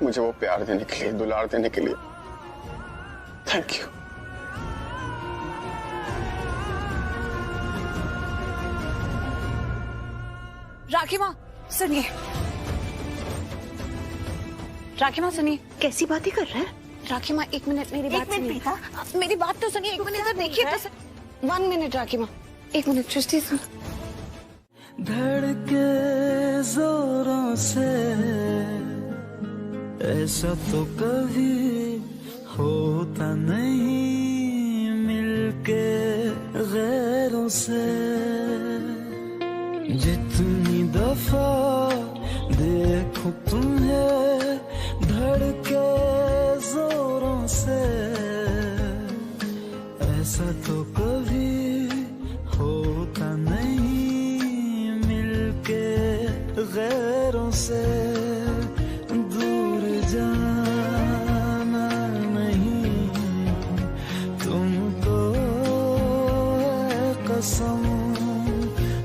Q: मुझे वो प्यार देने के लिए, दुलार देने के लिए। Thank you.
A: राखी माँ सुनिए, राखी माँ सुनिए।
D: कैसी बातें कर रहा है?
A: राखी माँ एक मिनट मेरी बात सुनिए। मेरी बात तो सुनिए, एक मिनट देखिए तो। 1 मिनट राखी माँ, 1 मिनट। सृष्टि सुन।
L: धड़के जोरों से ऐसा तो कभी होता नहीं, मिलके गैरों से जितनी दफा देखो तुम्हें धड़के जोरों से, ऐसा तो कभी होता नहीं, मिलके गैरों से दूर जाना नहीं तुमको कसम,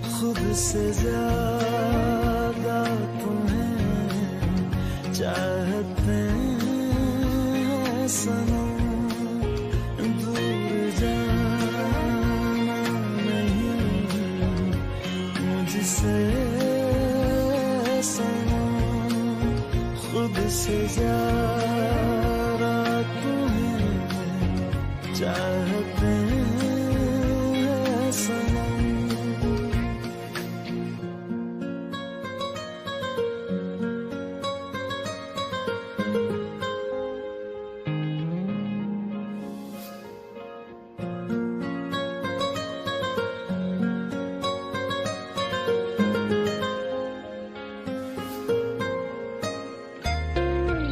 L: खुद से ज्यादा तुम्हें चाहते हैं सनम, दूर जाना नहीं मुझसे सनम, खुद से ज्यादा तुम्हें चाहते हैं सनम।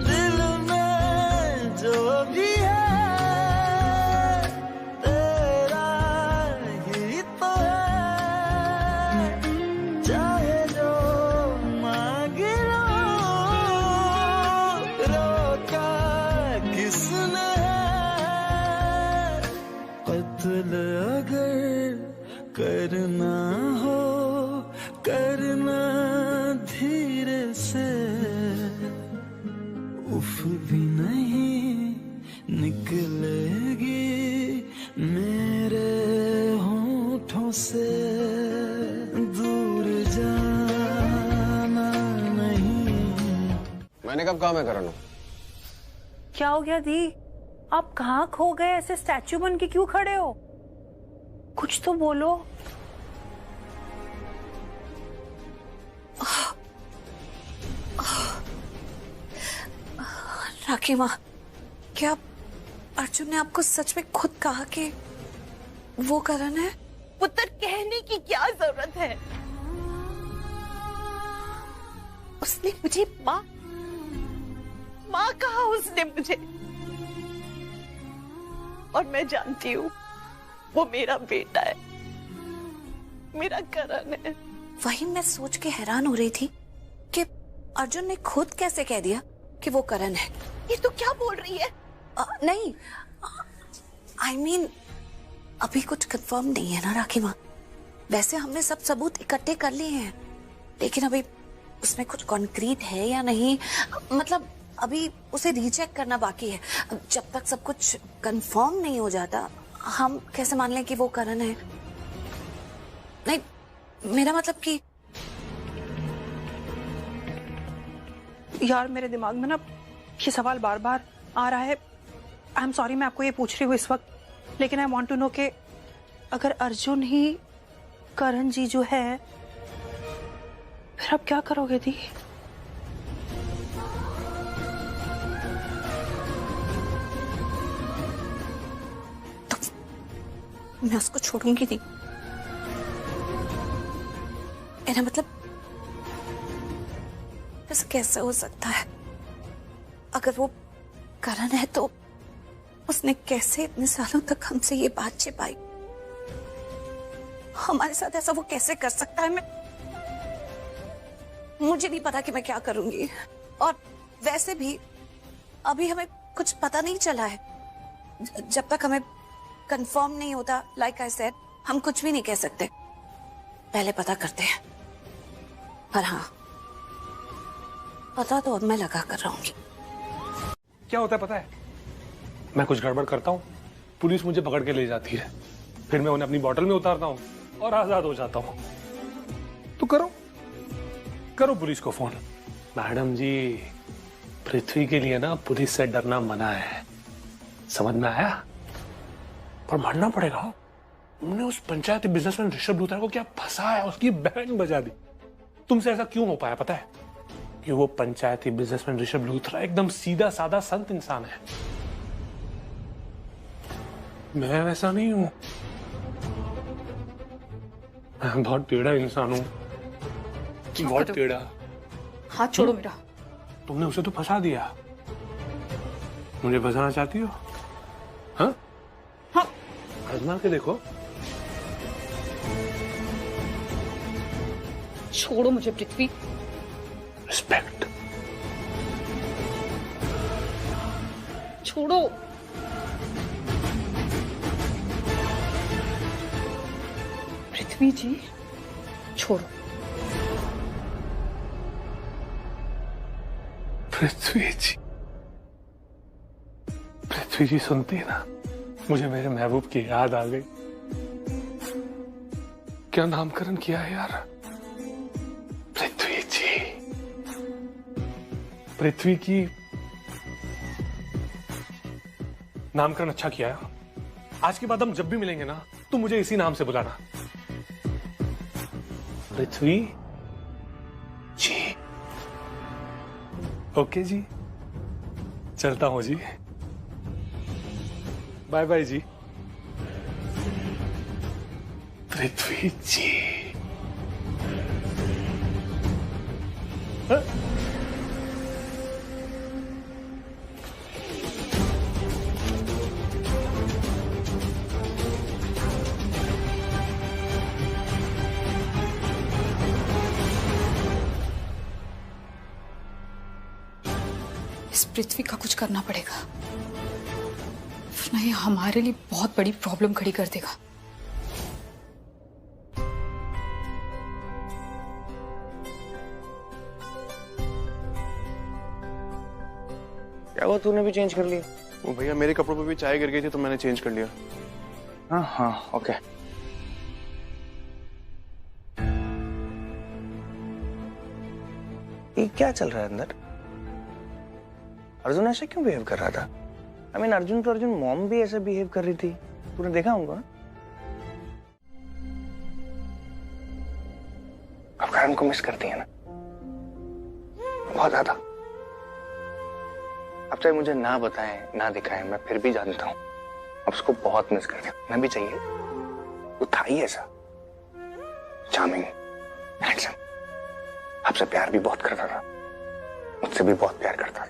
L: दिल में ना धीरे से उफ भी नहीं निकलेगी मेरे होठों से, दूर जाना नहीं।
E: मैंने कब कहा मैं करण हूं?
C: क्या हो गया दी? आप कहाँ खो गए? ऐसे स्टैच्यू बन के क्यों खड़े हो? कुछ तो बोलो।
A: राखी माँ, क्या अर्जुन ने आपको सच में खुद कहा कि वो करण है?
D: पुत्र, कहने की क्या जरूरत है? उसने मुझे माँ कहा, उसने मुझे, और मैं जानती हूँ वो मेरा बेटा है, मेरा करण है।
A: वही मैं सोच के हैरान हो रही थी कि अर्जुन ने खुद कैसे कह दिया कि वो करण है।
D: ये तो क्या बोल रही है?
A: नहीं, I mean, अभी कुछ कंफर्म नहीं है ना राखी माँ। वैसे हमने सब सबूत इकट्ठे कर लिए हैं, लेकिन अभी उसमें कुछ कॉन्क्रीट है या नहीं, मतलब अभी उसे रीचेक करना बाकी है। जब तक सब कुछ कंफर्म नहीं हो जाता, हम कैसे मान लें कि वो करण है? नहीं, मेरा मतलब कि
C: यार मेरे दिमाग में ना ये सवाल बार बार आ रहा है। आई एम सॉरी मैं आपको ये पूछ रही हूँ इस वक्त, लेकिन आई वांट टू नो कि अगर अर्जुन ही करण जी जो है, फिर आप क्या करोगे दी?
A: मैं उसको छोड़ूंगी नहीं। मेरा मतलब ऐसा कैसे हो सकता है? अगर वो करण है तो उसने कैसे इतने सालों तक हमसे ये बात छिपाई? हमारे साथ ऐसा वो कैसे कर सकता है? मुझे नहीं पता कि मैं क्या करूंगी, और वैसे भी अभी हमें कुछ पता नहीं चला है। जब तक हमें कंफर्म नहीं होता, लाइक आई सेड, हम कुछ भी नहीं कह सकते। पहले पता करते हैं। पर हाँ, पता तो अब मैं लगा कर रहूंगी।
I: क्या होता है पता है? मैं कुछ गड़बड़ करता हूँ, पुलिस मुझे पकड़ के ले जाती है, फिर मैं उन्हें अपनी बोतल में उतारता हूँ और आजाद हो जाता हूँ। तो करो पुलिस को फोन। मैडम जी, पृथ्वी के लिए ना पुलिस से डरना मना है, समझ में आया? पर मानना पड़ेगा, उन्होंने उस पंचायती बिजनेसमैन ऋषभ लूथरा को क्या फंसाया, उसकी बैंड बजा दी। तुमसे ऐसा क्यों हो पाया पता है? कि वो पंचायती बिजनेसमैन ऋषभ लूथरा एकदम सीधा साधा संत इंसान है। मैं वैसा नहीं हूं, मैं बहुत टेढ़ा इंसान हूं, बहुत टेढ़ा।
B: हाथ छोड़ो मेरा।
I: तुमने उसे तो फंसा दिया, मुझे फंसाना चाहती हो? हाँ हाँ, आजमा के देखो।
B: छोड़ो मुझे पृथ्वी।
I: रिस्पेक्ट।
B: छोड़ो। पृथ्वी जी, छोड़ो।
I: पृथ्वी जी सुनती है ना, मुझे मेरे महबूब की याद आ गई। क्या नामकरण किया है यार? पृथ्वी जी, पृथ्वी की नामकरण अच्छा किया है। आज के बाद हम जब भी मिलेंगे ना, तो मुझे इसी नाम से बुलाना, पृथ्वी जी। ओके जी, चलता हूं जी, बाय बाय जी। पृथ्वी जी। हाँ?
B: इस पृथ्वी का कुछ करना पड़ेगा, वरना ये हमारे लिए बहुत बड़ी प्रॉब्लम खड़ी कर देगा।
J: क्या हुआ, तूने भी चेंज कर लिया?
Q: वो भैया मेरे कपड़ों पे भी चाय गिर गई थी तो मैंने चेंज कर लिया।
J: हाँ हाँ ओके। ये क्या चल रहा है अंदर? अर्जुन ऐसा क्यों बिहेव कर रहा था? I mean, अर्जुन मॉम भी ऐसे बिहेव कर रही थी, तूने देखा उनको ना? आप करण को मिस करती है ना बहुत ज्यादा। अब चाहे मुझे ना बताएं ना दिखाएं, मैं फिर भी जानता हूं अब उसको बहुत मिस करती हूं। मैं भी चाहिए, वो था ही ऐसा चार्मिंग, हैंडसम, आपसे प्यार भी बहुत करता था, मुझसे भी बहुत प्यार करता था।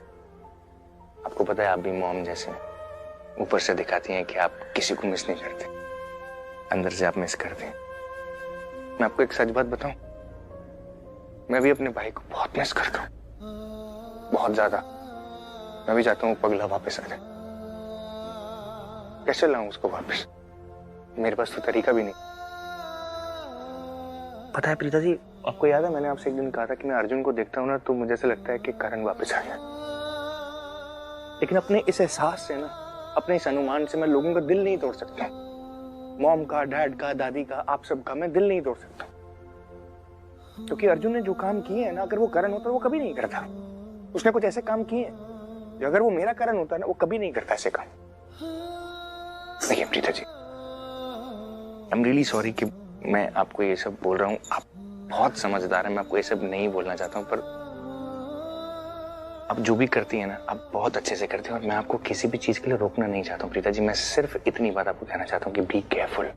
J: आपको पता है आप भी मॉम जैसे ऊपर से दिखाती हैं कि आप किसी को मिस नहीं करते, अंदर से आप मिस करते हैं। मैं आपको एक सच बात बताऊं, मैं भी अपने भाई को बहुत मिस करता हूं, बहुत ज्यादा। मैं भी चाहता हूं पगला वापस आ जाए। कैसे लाऊं उसको वापस? मेरे पास तो तरीका भी नहीं। पता है प्रीता जी, आपको याद है मैंने आपसे एक दिन कहा था कि मैं अर्जुन को देखता हूं ना तो मुझे ऐसा लगता है कि करण वापस आ गया। लेकिन अपने इस एहसास से ना, अपने इस अनुमान से मैं लोगों का दिल नहीं तोड़ सकता। मॉम का, डैड का, दादी का, आप सबका मैं दिल नहीं तोड़ सकता। क्योंकि अर्जुन ने जो काम किए हैं ना, अगर वो करण होता वो कभी नहीं करता। उसने कुछ ऐसे काम किए जो अगर वो मेरा करण होता ना वो कभी नहीं करता ऐसे काम। देखिए Preeta ji, I am really sorry कि मैं आपको ये सब बोल रहा हूँ। आप बहुत समझदार हैं, मैं आपको ये सब नहीं बोलना चाहता हूँ, पर आप जो भी करती हैं ना आप बहुत अच्छे से करती हैं और मैं आपको किसी भी चीज के लिए रोकना नहीं चाहता हूँ प्रीता जी। मैं सिर्फ इतनी बात आपको कहना चाहता हूँ कि बी केयरफुल।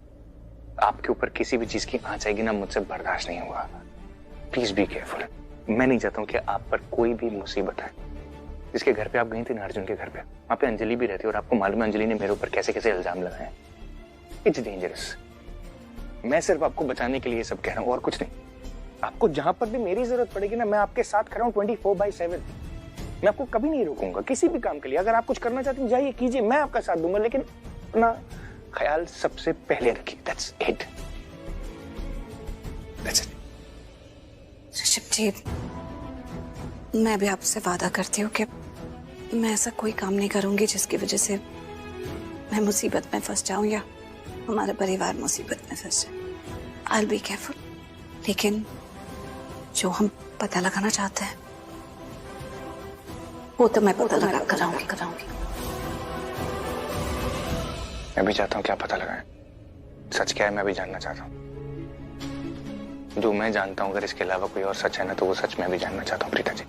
J: आपके ऊपर किसी भी चीज की आंच आएगी ना, मुझसे बर्दाश्त नहीं होगा। Please be careful. मैं नहीं चाहता हूँ कि आप पर कोई भी मुसीबत है। जिसके घर पे आप गई थी ना, अर्जुन के घर पे, वहां पे अंजलि भी रहती है और आपको मालूम है अंजलि ने मेरे ऊपर कैसे कैसे इल्जाम लगाए। It's dangerous. मैं सिर्फ आपको बचाने के लिए सब कह रहा हूँ और कुछ नहीं। आपको जहां पर भी मेरी जरूरत पड़ेगी ना, मैं आपके साथ खड़ा हूँ 24/7। मैं आपको कभी नहीं रोकूंगा किसी भी काम के लिए। अगर आप कुछ करना चाहते हैं जाइए कीजिए, मैं आपका साथ दूंगा, लेकिन अपना ख्याल सबसे पहले रखिए। That's it.
A: ऋषभ जी, मैं भी आपसे वादा करती हूँ कि मैं ऐसा कोई काम नहीं करूंगी जिसकी वजह से मैं मुसीबत में फंस जाऊं या हमारा परिवार मुसीबत में फंस जाए। I will be careful. लेकिन जो हम पता लगाना चाहते हैं वो तो मैं पता लगा कराऊंगी।
J: मैं भी चाहता हूँ कि आप पता लगाएं सच क्या है। मैं भी जानना चाहता हूँ जो मैं जानता हूँ। अगर इसके अलावा कोई और सच है ना तो वो सच मैं भी जानना चाहता हूँ प्रीता जी।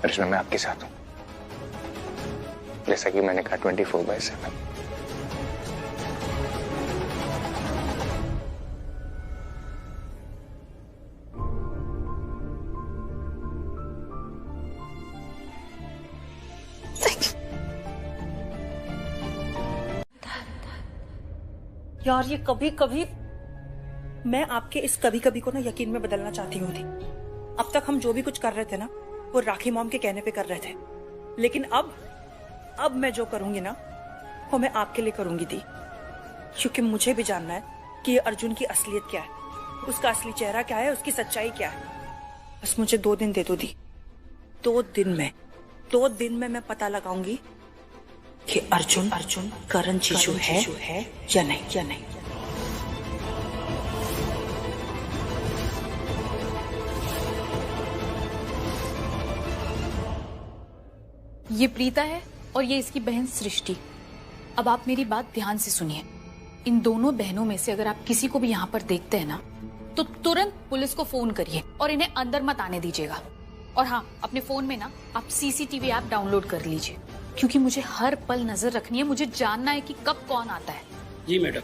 J: और इसमें मैं आपके साथ हूँ, जैसा कि मैंने कहा 24/7।
C: यार ये कभी कभी मैं आपके इस कभी कभी को ना यकीन में बदलना चाहती हूँ थी। अब तक हम जो भी कुछ कर रहे थे ना वो राखी मॉम के कहने पे कर रहे थे, लेकिन अब मैं जो करूंगी ना वो मैं आपके लिए करूंगी दी। क्योंकि मुझे भी जानना है कि ये अर्जुन की असलियत क्या है, उसका असली चेहरा क्या है, उसकी सच्चाई क्या है। बस मुझे 2 दिन दे दो दी। 2 दिन में मैं पता लगाऊंगी कि अर्जुन करण जीजू है या नहीं।
B: ये प्रीता है और ये इसकी बहन सृष्टि। अब आप मेरी बात ध्यान से सुनिए। इन दोनों बहनों में से अगर आप किसी को भी यहाँ पर देखते हैं ना तो तुरंत पुलिस को फोन करिए और इन्हें अंदर मत आने दीजिएगा। और हाँ, अपने फोन में ना आप CCTV ऐप डाउनलोड कर लीजिए, क्योंकि मुझे हर पल नजर रखनी है। मुझे जानना है कि कब कौन आता है।
S: जी मैडम।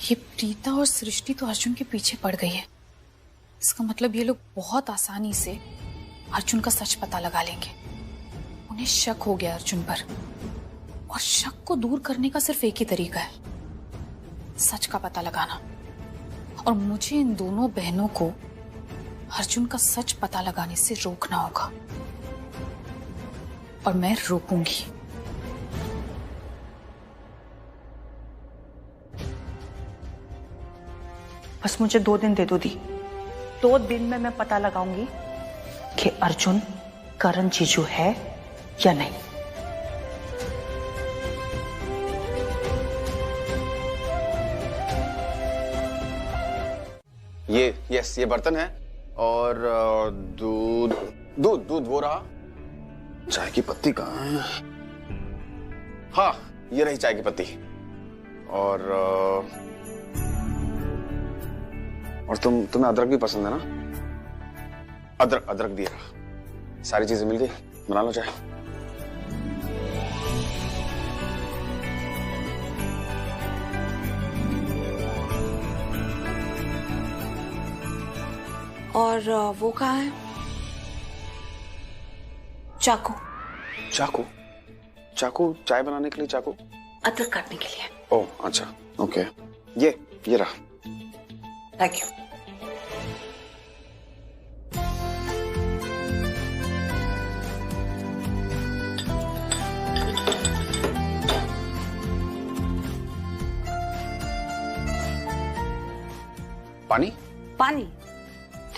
B: ये प्रीता और सृष्टि तो अर्जुन के पीछे पड़ गई है। इसका मतलब ये लोग बहुत आसानी से अर्जुन का सच पता लगा लेंगे। उन्हें शक हो गया अर्जुन पर, और शक को दूर करने का सिर्फ एक ही तरीका है, सच का पता लगाना। और मुझे इन दोनों बहनों को अर्जुन का सच पता लगाने से रोकना होगा, और मैं रोकूंगी।
C: बस मुझे 2 दिन दे दो दी। 2 दिन में मैं पता लगाऊंगी कि अर्जुन करण जीजू है या नहीं।
Q: ये बर्तन है और दूध दूध दूध वो रहा। चाय की पत्ती कहाँ है? हाँ, ये रही चाय की पत्ती। और तुम्हें अदरक भी पसंद है ना? अदरक दिया। सारी चीजें मिल गई, बना लो चाय।
A: और वो कहाँ है? चाकू।
Q: चाकू? चाकू चाय बनाने के लिए चाकू?
A: अदरक काटने के लिए।
Q: ओह अच्छा, ओके। ये रहा।
A: Thank you.
Q: पानी?
A: पानी?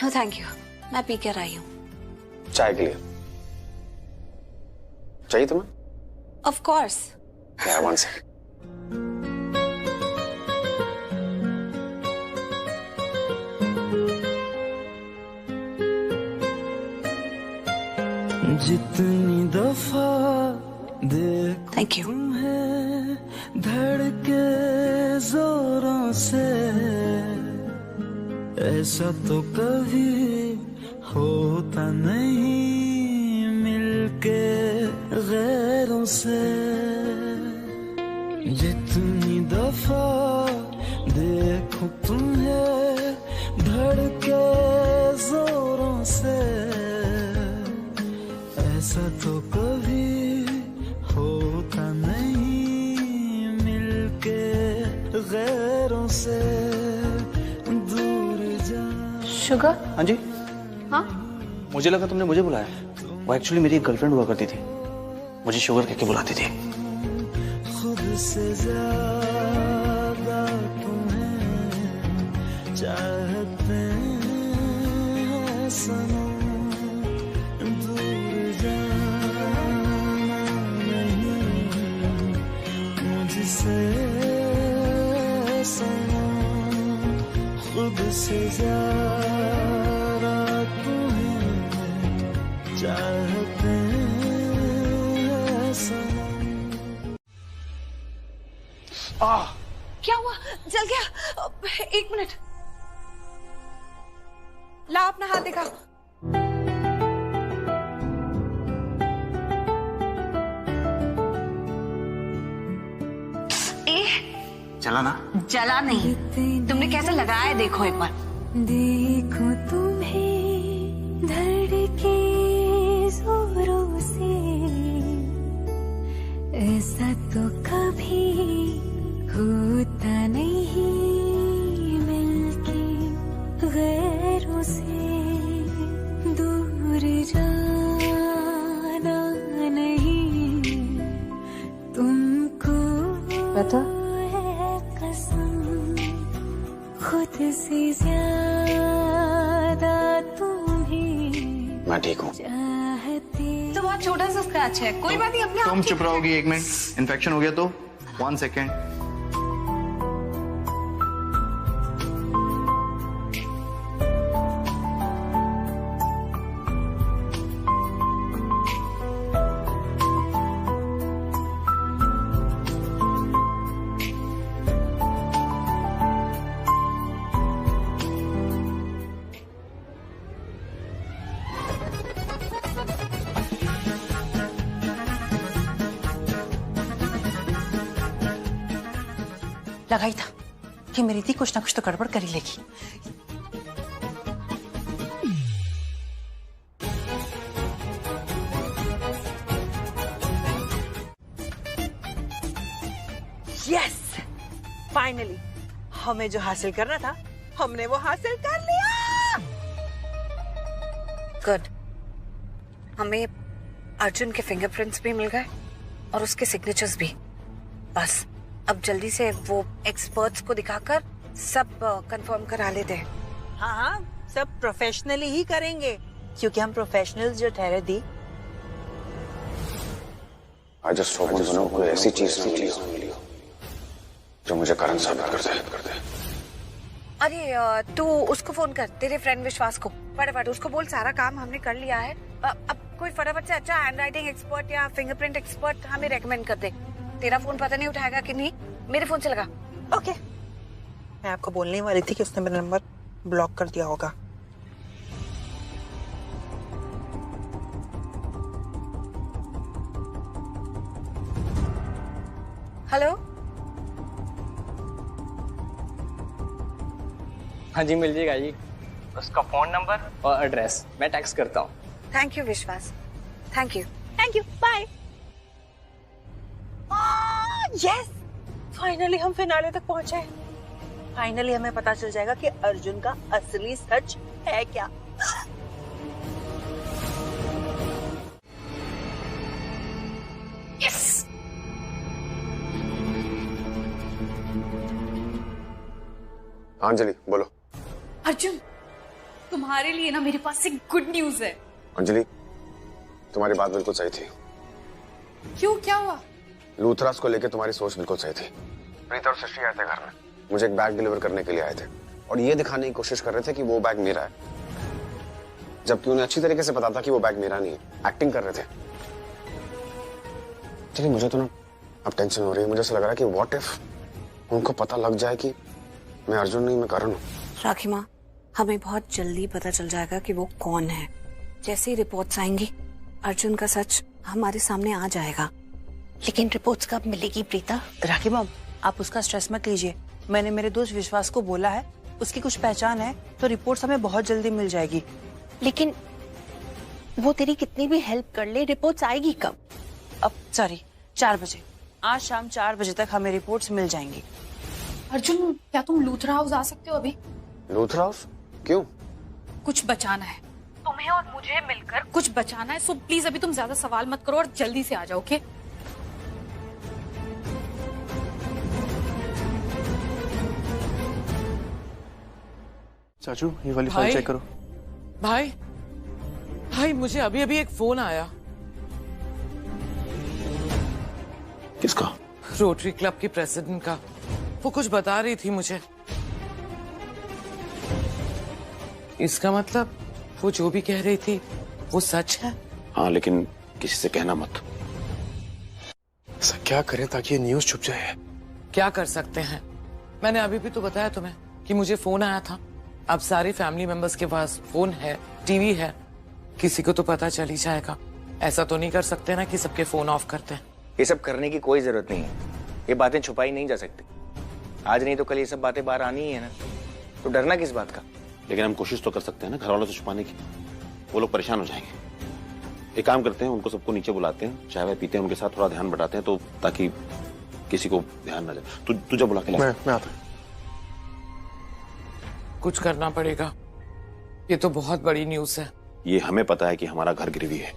A: नो थैंक यू, मैं पी कर आई हूँ।
Q: चाय के लिए चाहिए तुम्हें?
A: Of course.
Q: One second.
L: जितनी दफा देखूं
A: थैंक यू
L: धड़के जोरों से, ऐसा तो कभी होता नहीं मिलके गैरों से। जितनी दफा देखूं तुम्हें धड़के जोरों से, ऐसा तो कभी होता नहीं मिलके गैरों से दूर जा।
N: शुगर? हाँ जी।
B: हाँ?
N: मुझे लगा तुमने मुझे बुलाया। वो एक्चुअली मेरी एक गर्लफ्रेंड हुआ करती थी, मुझे शुगर कहके बुलाती थी।
L: खुद से ज्यादा तुम्हें चाहते हैं सनम, दूर जाना नहीं मुझसे सनम, खुद से ज्यादा तुम्हें चाहते हैं सनम।
A: क्या हुआ? जल गया? 1 मिनट, ला अपना हाथ दिखा।
N: चला ना?
A: जला नहीं, तुमने कैसे लगाया है देखो एक बार।
M: देखो तुम्हें धड़के जोरों से, ऐसा तो कभी होता नहीं मिलके गैरों से दूर जाना नहीं तुमको
F: बेटा
M: खुद से ज्यादा तुम्हें
Q: मैं ठीक हूँ।
A: तो बहुत छोटा सा स्क्रैच है, कोई बात नहीं, अपने
K: तुम चुप रहोगी 1 मिनट? इन्फेक्शन हो गया तो 1 सेकेंड।
C: लगाई था कि मेरी थी कुछ ना कुछ तो गड़बड़ कर ही लेगी। यस, फाइनली हमें जो हासिल करना था हमने वो हासिल कर लिया।
A: गुड, हमें अर्जुन के फिंगरप्रिंट्स भी मिल गए और उसके सिग्नेचर्स भी। बस अब जल्दी से वो एक्सपर्ट्स को दिखाकर सब कंफर्म करा लेते हैं। हाँ हाँ,
S: सब प्रोफेशनली ही करेंगे, क्योंकि हम प्रोफेशनल्स जो ठहरे दी।
J: आई जस्ट होप उन दोनों को ऐसी चीज ना मिली हो जो मुझे करण साबित कर दे।
A: अरे तू उसको फोन कर, तेरे फ्रेंड विश्वास को। फटाफट उसको बोल सारा काम हमने कर लिया है, अब कोई फटाफट से अच्छा हैंड राइटिंग एक्सपर्ट या फिंगरप्रिंट एक्सपर्ट हमें रेकमेंड कर दे। तेरा फोन पता नहीं उठाएगा कि नहीं, मेरे फोन से लगा।
S: ओके, मैं आपको बोलने वाली थी कि उसने मेरा नंबर ब्लॉक कर दिया होगा।
A: हेलो,
N: हाँ जी मिल जाएगा जी, उसका फोन नंबर और एड्रेस मैं टेक्स्ट करता हूँ।
A: Thank you Vishwas, thank you.
S: Thank you, bye. Yes, finally हम फिनाले तक पहुंचे। फाइनली हमें पता चल जाएगा कि अर्जुन का असली सच है क्या।
B: यस।
Q: अंजलि बोलो।
B: अर्जुन, तुम्हारे लिए ना मेरे पास एक गुड न्यूज है।
Q: अंजलि, तुम्हारी बात बिल्कुल सही थी।
B: क्यों, क्या हुआ?
Q: लूथरास को लेकर तुम्हारी सोच बिल्कुल सही थी। प्रीता और सृष्टि आए थे घर में, मुझे एक बैग डिलीवर करने के लिए आए थे और ये दिखाने की कोशिश कर रहे थे कि वो बैग मेरा है, जबकि उन्हें अच्छी तरीके से पता था कि वो बैग मेरा नहीं है। एक्टिंग कर रहे थे। चलिए, मुझे तो ना अब टेंशन हो रही है। मुझे ऐसा लग रहा है कि व्हाट इफ उनको पता लग जाए कि मैं अर्जुन नहीं, मैं करण हूँ।
A: राखी माँ, हमें बहुत जल्दी पता चल जाएगा कि वो कौन है। जैसे ही रिपोर्ट्स आएंगी, अर्जुन का सच हमारे सामने आ जाएगा। लेकिन रिपोर्ट्स कब मिलेगी प्रीता?
C: राखी मैम, आप उसका स्ट्रेस मत लीजिए। मैंने मेरे दोस्त विश्वास को बोला है, उसकी कुछ पहचान है तो रिपोर्ट्स हमें बहुत जल्दी मिल जाएगी।
D: लेकिन वो तेरी कितनी भी हेल्प कर ले, रिपोर्ट्स आएगी कब?
C: अब सॉरी, 4 बजे, आज शाम 4 बजे तक हमें रिपोर्ट्स मिल जाएंगी।
B: अर्जुन, क्या तुम लूथरा हाउस आ सकते हो अभी?
Q: लूथरा हाउस? क्यों?
B: कुछ बचाना है तुम्हें और मुझे मिलकर, कुछ बचाना है। सो प्लीज अभी तुम ज्यादा सवाल मत करो और जल्दी से आ जाओ। ओके?
Q: चाचू, ये वाली फाइल चेक करो।
G: भाई मुझे अभी अभी एक फोन आया।
H: किसका?
G: रोटरी क्लब की प्रेसिडेंट का। वो कुछ बता रही थी मुझे। इसका मतलब वो जो भी कह रही थी वो सच है?
H: हाँ, लेकिन किसी से कहना मत।
Q: ऐसा क्या करें ताकि ये न्यूज़ छुप जाए?
G: क्या कर सकते हैं? मैंने अभी भी तो बताया तुम्हें कि मुझे फोन आया था। अब सारे फैमिली मेंबर्स के पास फोन है, टीवी है, किसी को तो पता चल ही जाएगा। ऐसा तो नहीं कर सकते ना कि सबके फोन ऑफ करते हैं।
J: ये सब करने की कोई जरूरत नहीं है। ये बातें छुपाई नहीं जा सकती। आज नहीं तो कल ये सब बातें बाहर आनी ही है ना, तो डरना किस बात का?
H: लेकिन हम कोशिश तो कर सकते हैं ना घर वालों से छुपाने की। वो लोग परेशान हो जाएंगे। एक काम करते हैं, उनको सबको नीचे बुलाते हैं, चाय वाय पीते हैं, उनके साथ थोड़ा ध्यान बटाते हैं, तो ताकि किसी को ध्यान ना जाए। तुझे बुला के ला।
Q: मैं आता हूं।
G: कुछ करना पड़ेगा। ये तो बहुत बड़ी न्यूज़ है।
H: ये हमें पता है कि हमारा घर गिरवी है,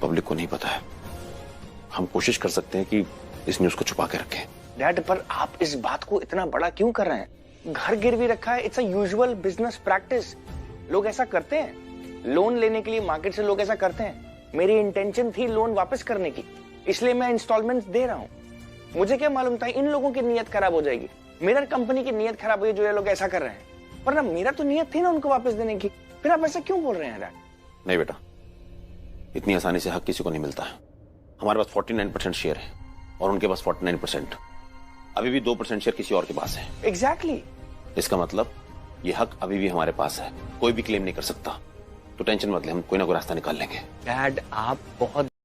H: पब्लिक को नहीं पता है। हम कोशिश कर सकते हैं कि इस न्यूज को छुपा के रखें।
J: डैड, पर आप इस बात को इतना बड़ा क्यों कर रहे हैं? घर गिरवी रखा है, it's a usual business practice. लोग ऐसा करते हैं। लोन लेने के लिए मार्केट से लोग ऐसा करते हैं। मेरी इंटेंशन थी लोन वापस करने की, इसलिए मैं इंस्टॉलमेंट दे रहा हूँ। मुझे क्या मालूम था इन लोगों की नीयत खराब हो जाएगी, मेरा कंपनी की नीयत खराब हुई जो ये लोग ऐसा कर रहे हैं। वरना मेरा तो नीयत थी ना उनको वापस देने की। फिर आप ऐसा क्यों बोल रहे हैं डैड?
H: नहीं बेटा, इतनी आसानी से हक किसी को नहीं मिलता है। हमारे पास 49% शेयर है और उनके पास 49%। अभी भी 2% शेयर किसी और के पास है।
J: एग्जैक्टली।
H: इसका मतलब ये हक अभी भी हमारे पास है, कोई भी क्लेम नहीं कर सकता। तो टेंशन मत ले, हम कोई ना कोई रास्ता निकाल लेंगे।
J: डैड, आप बहुत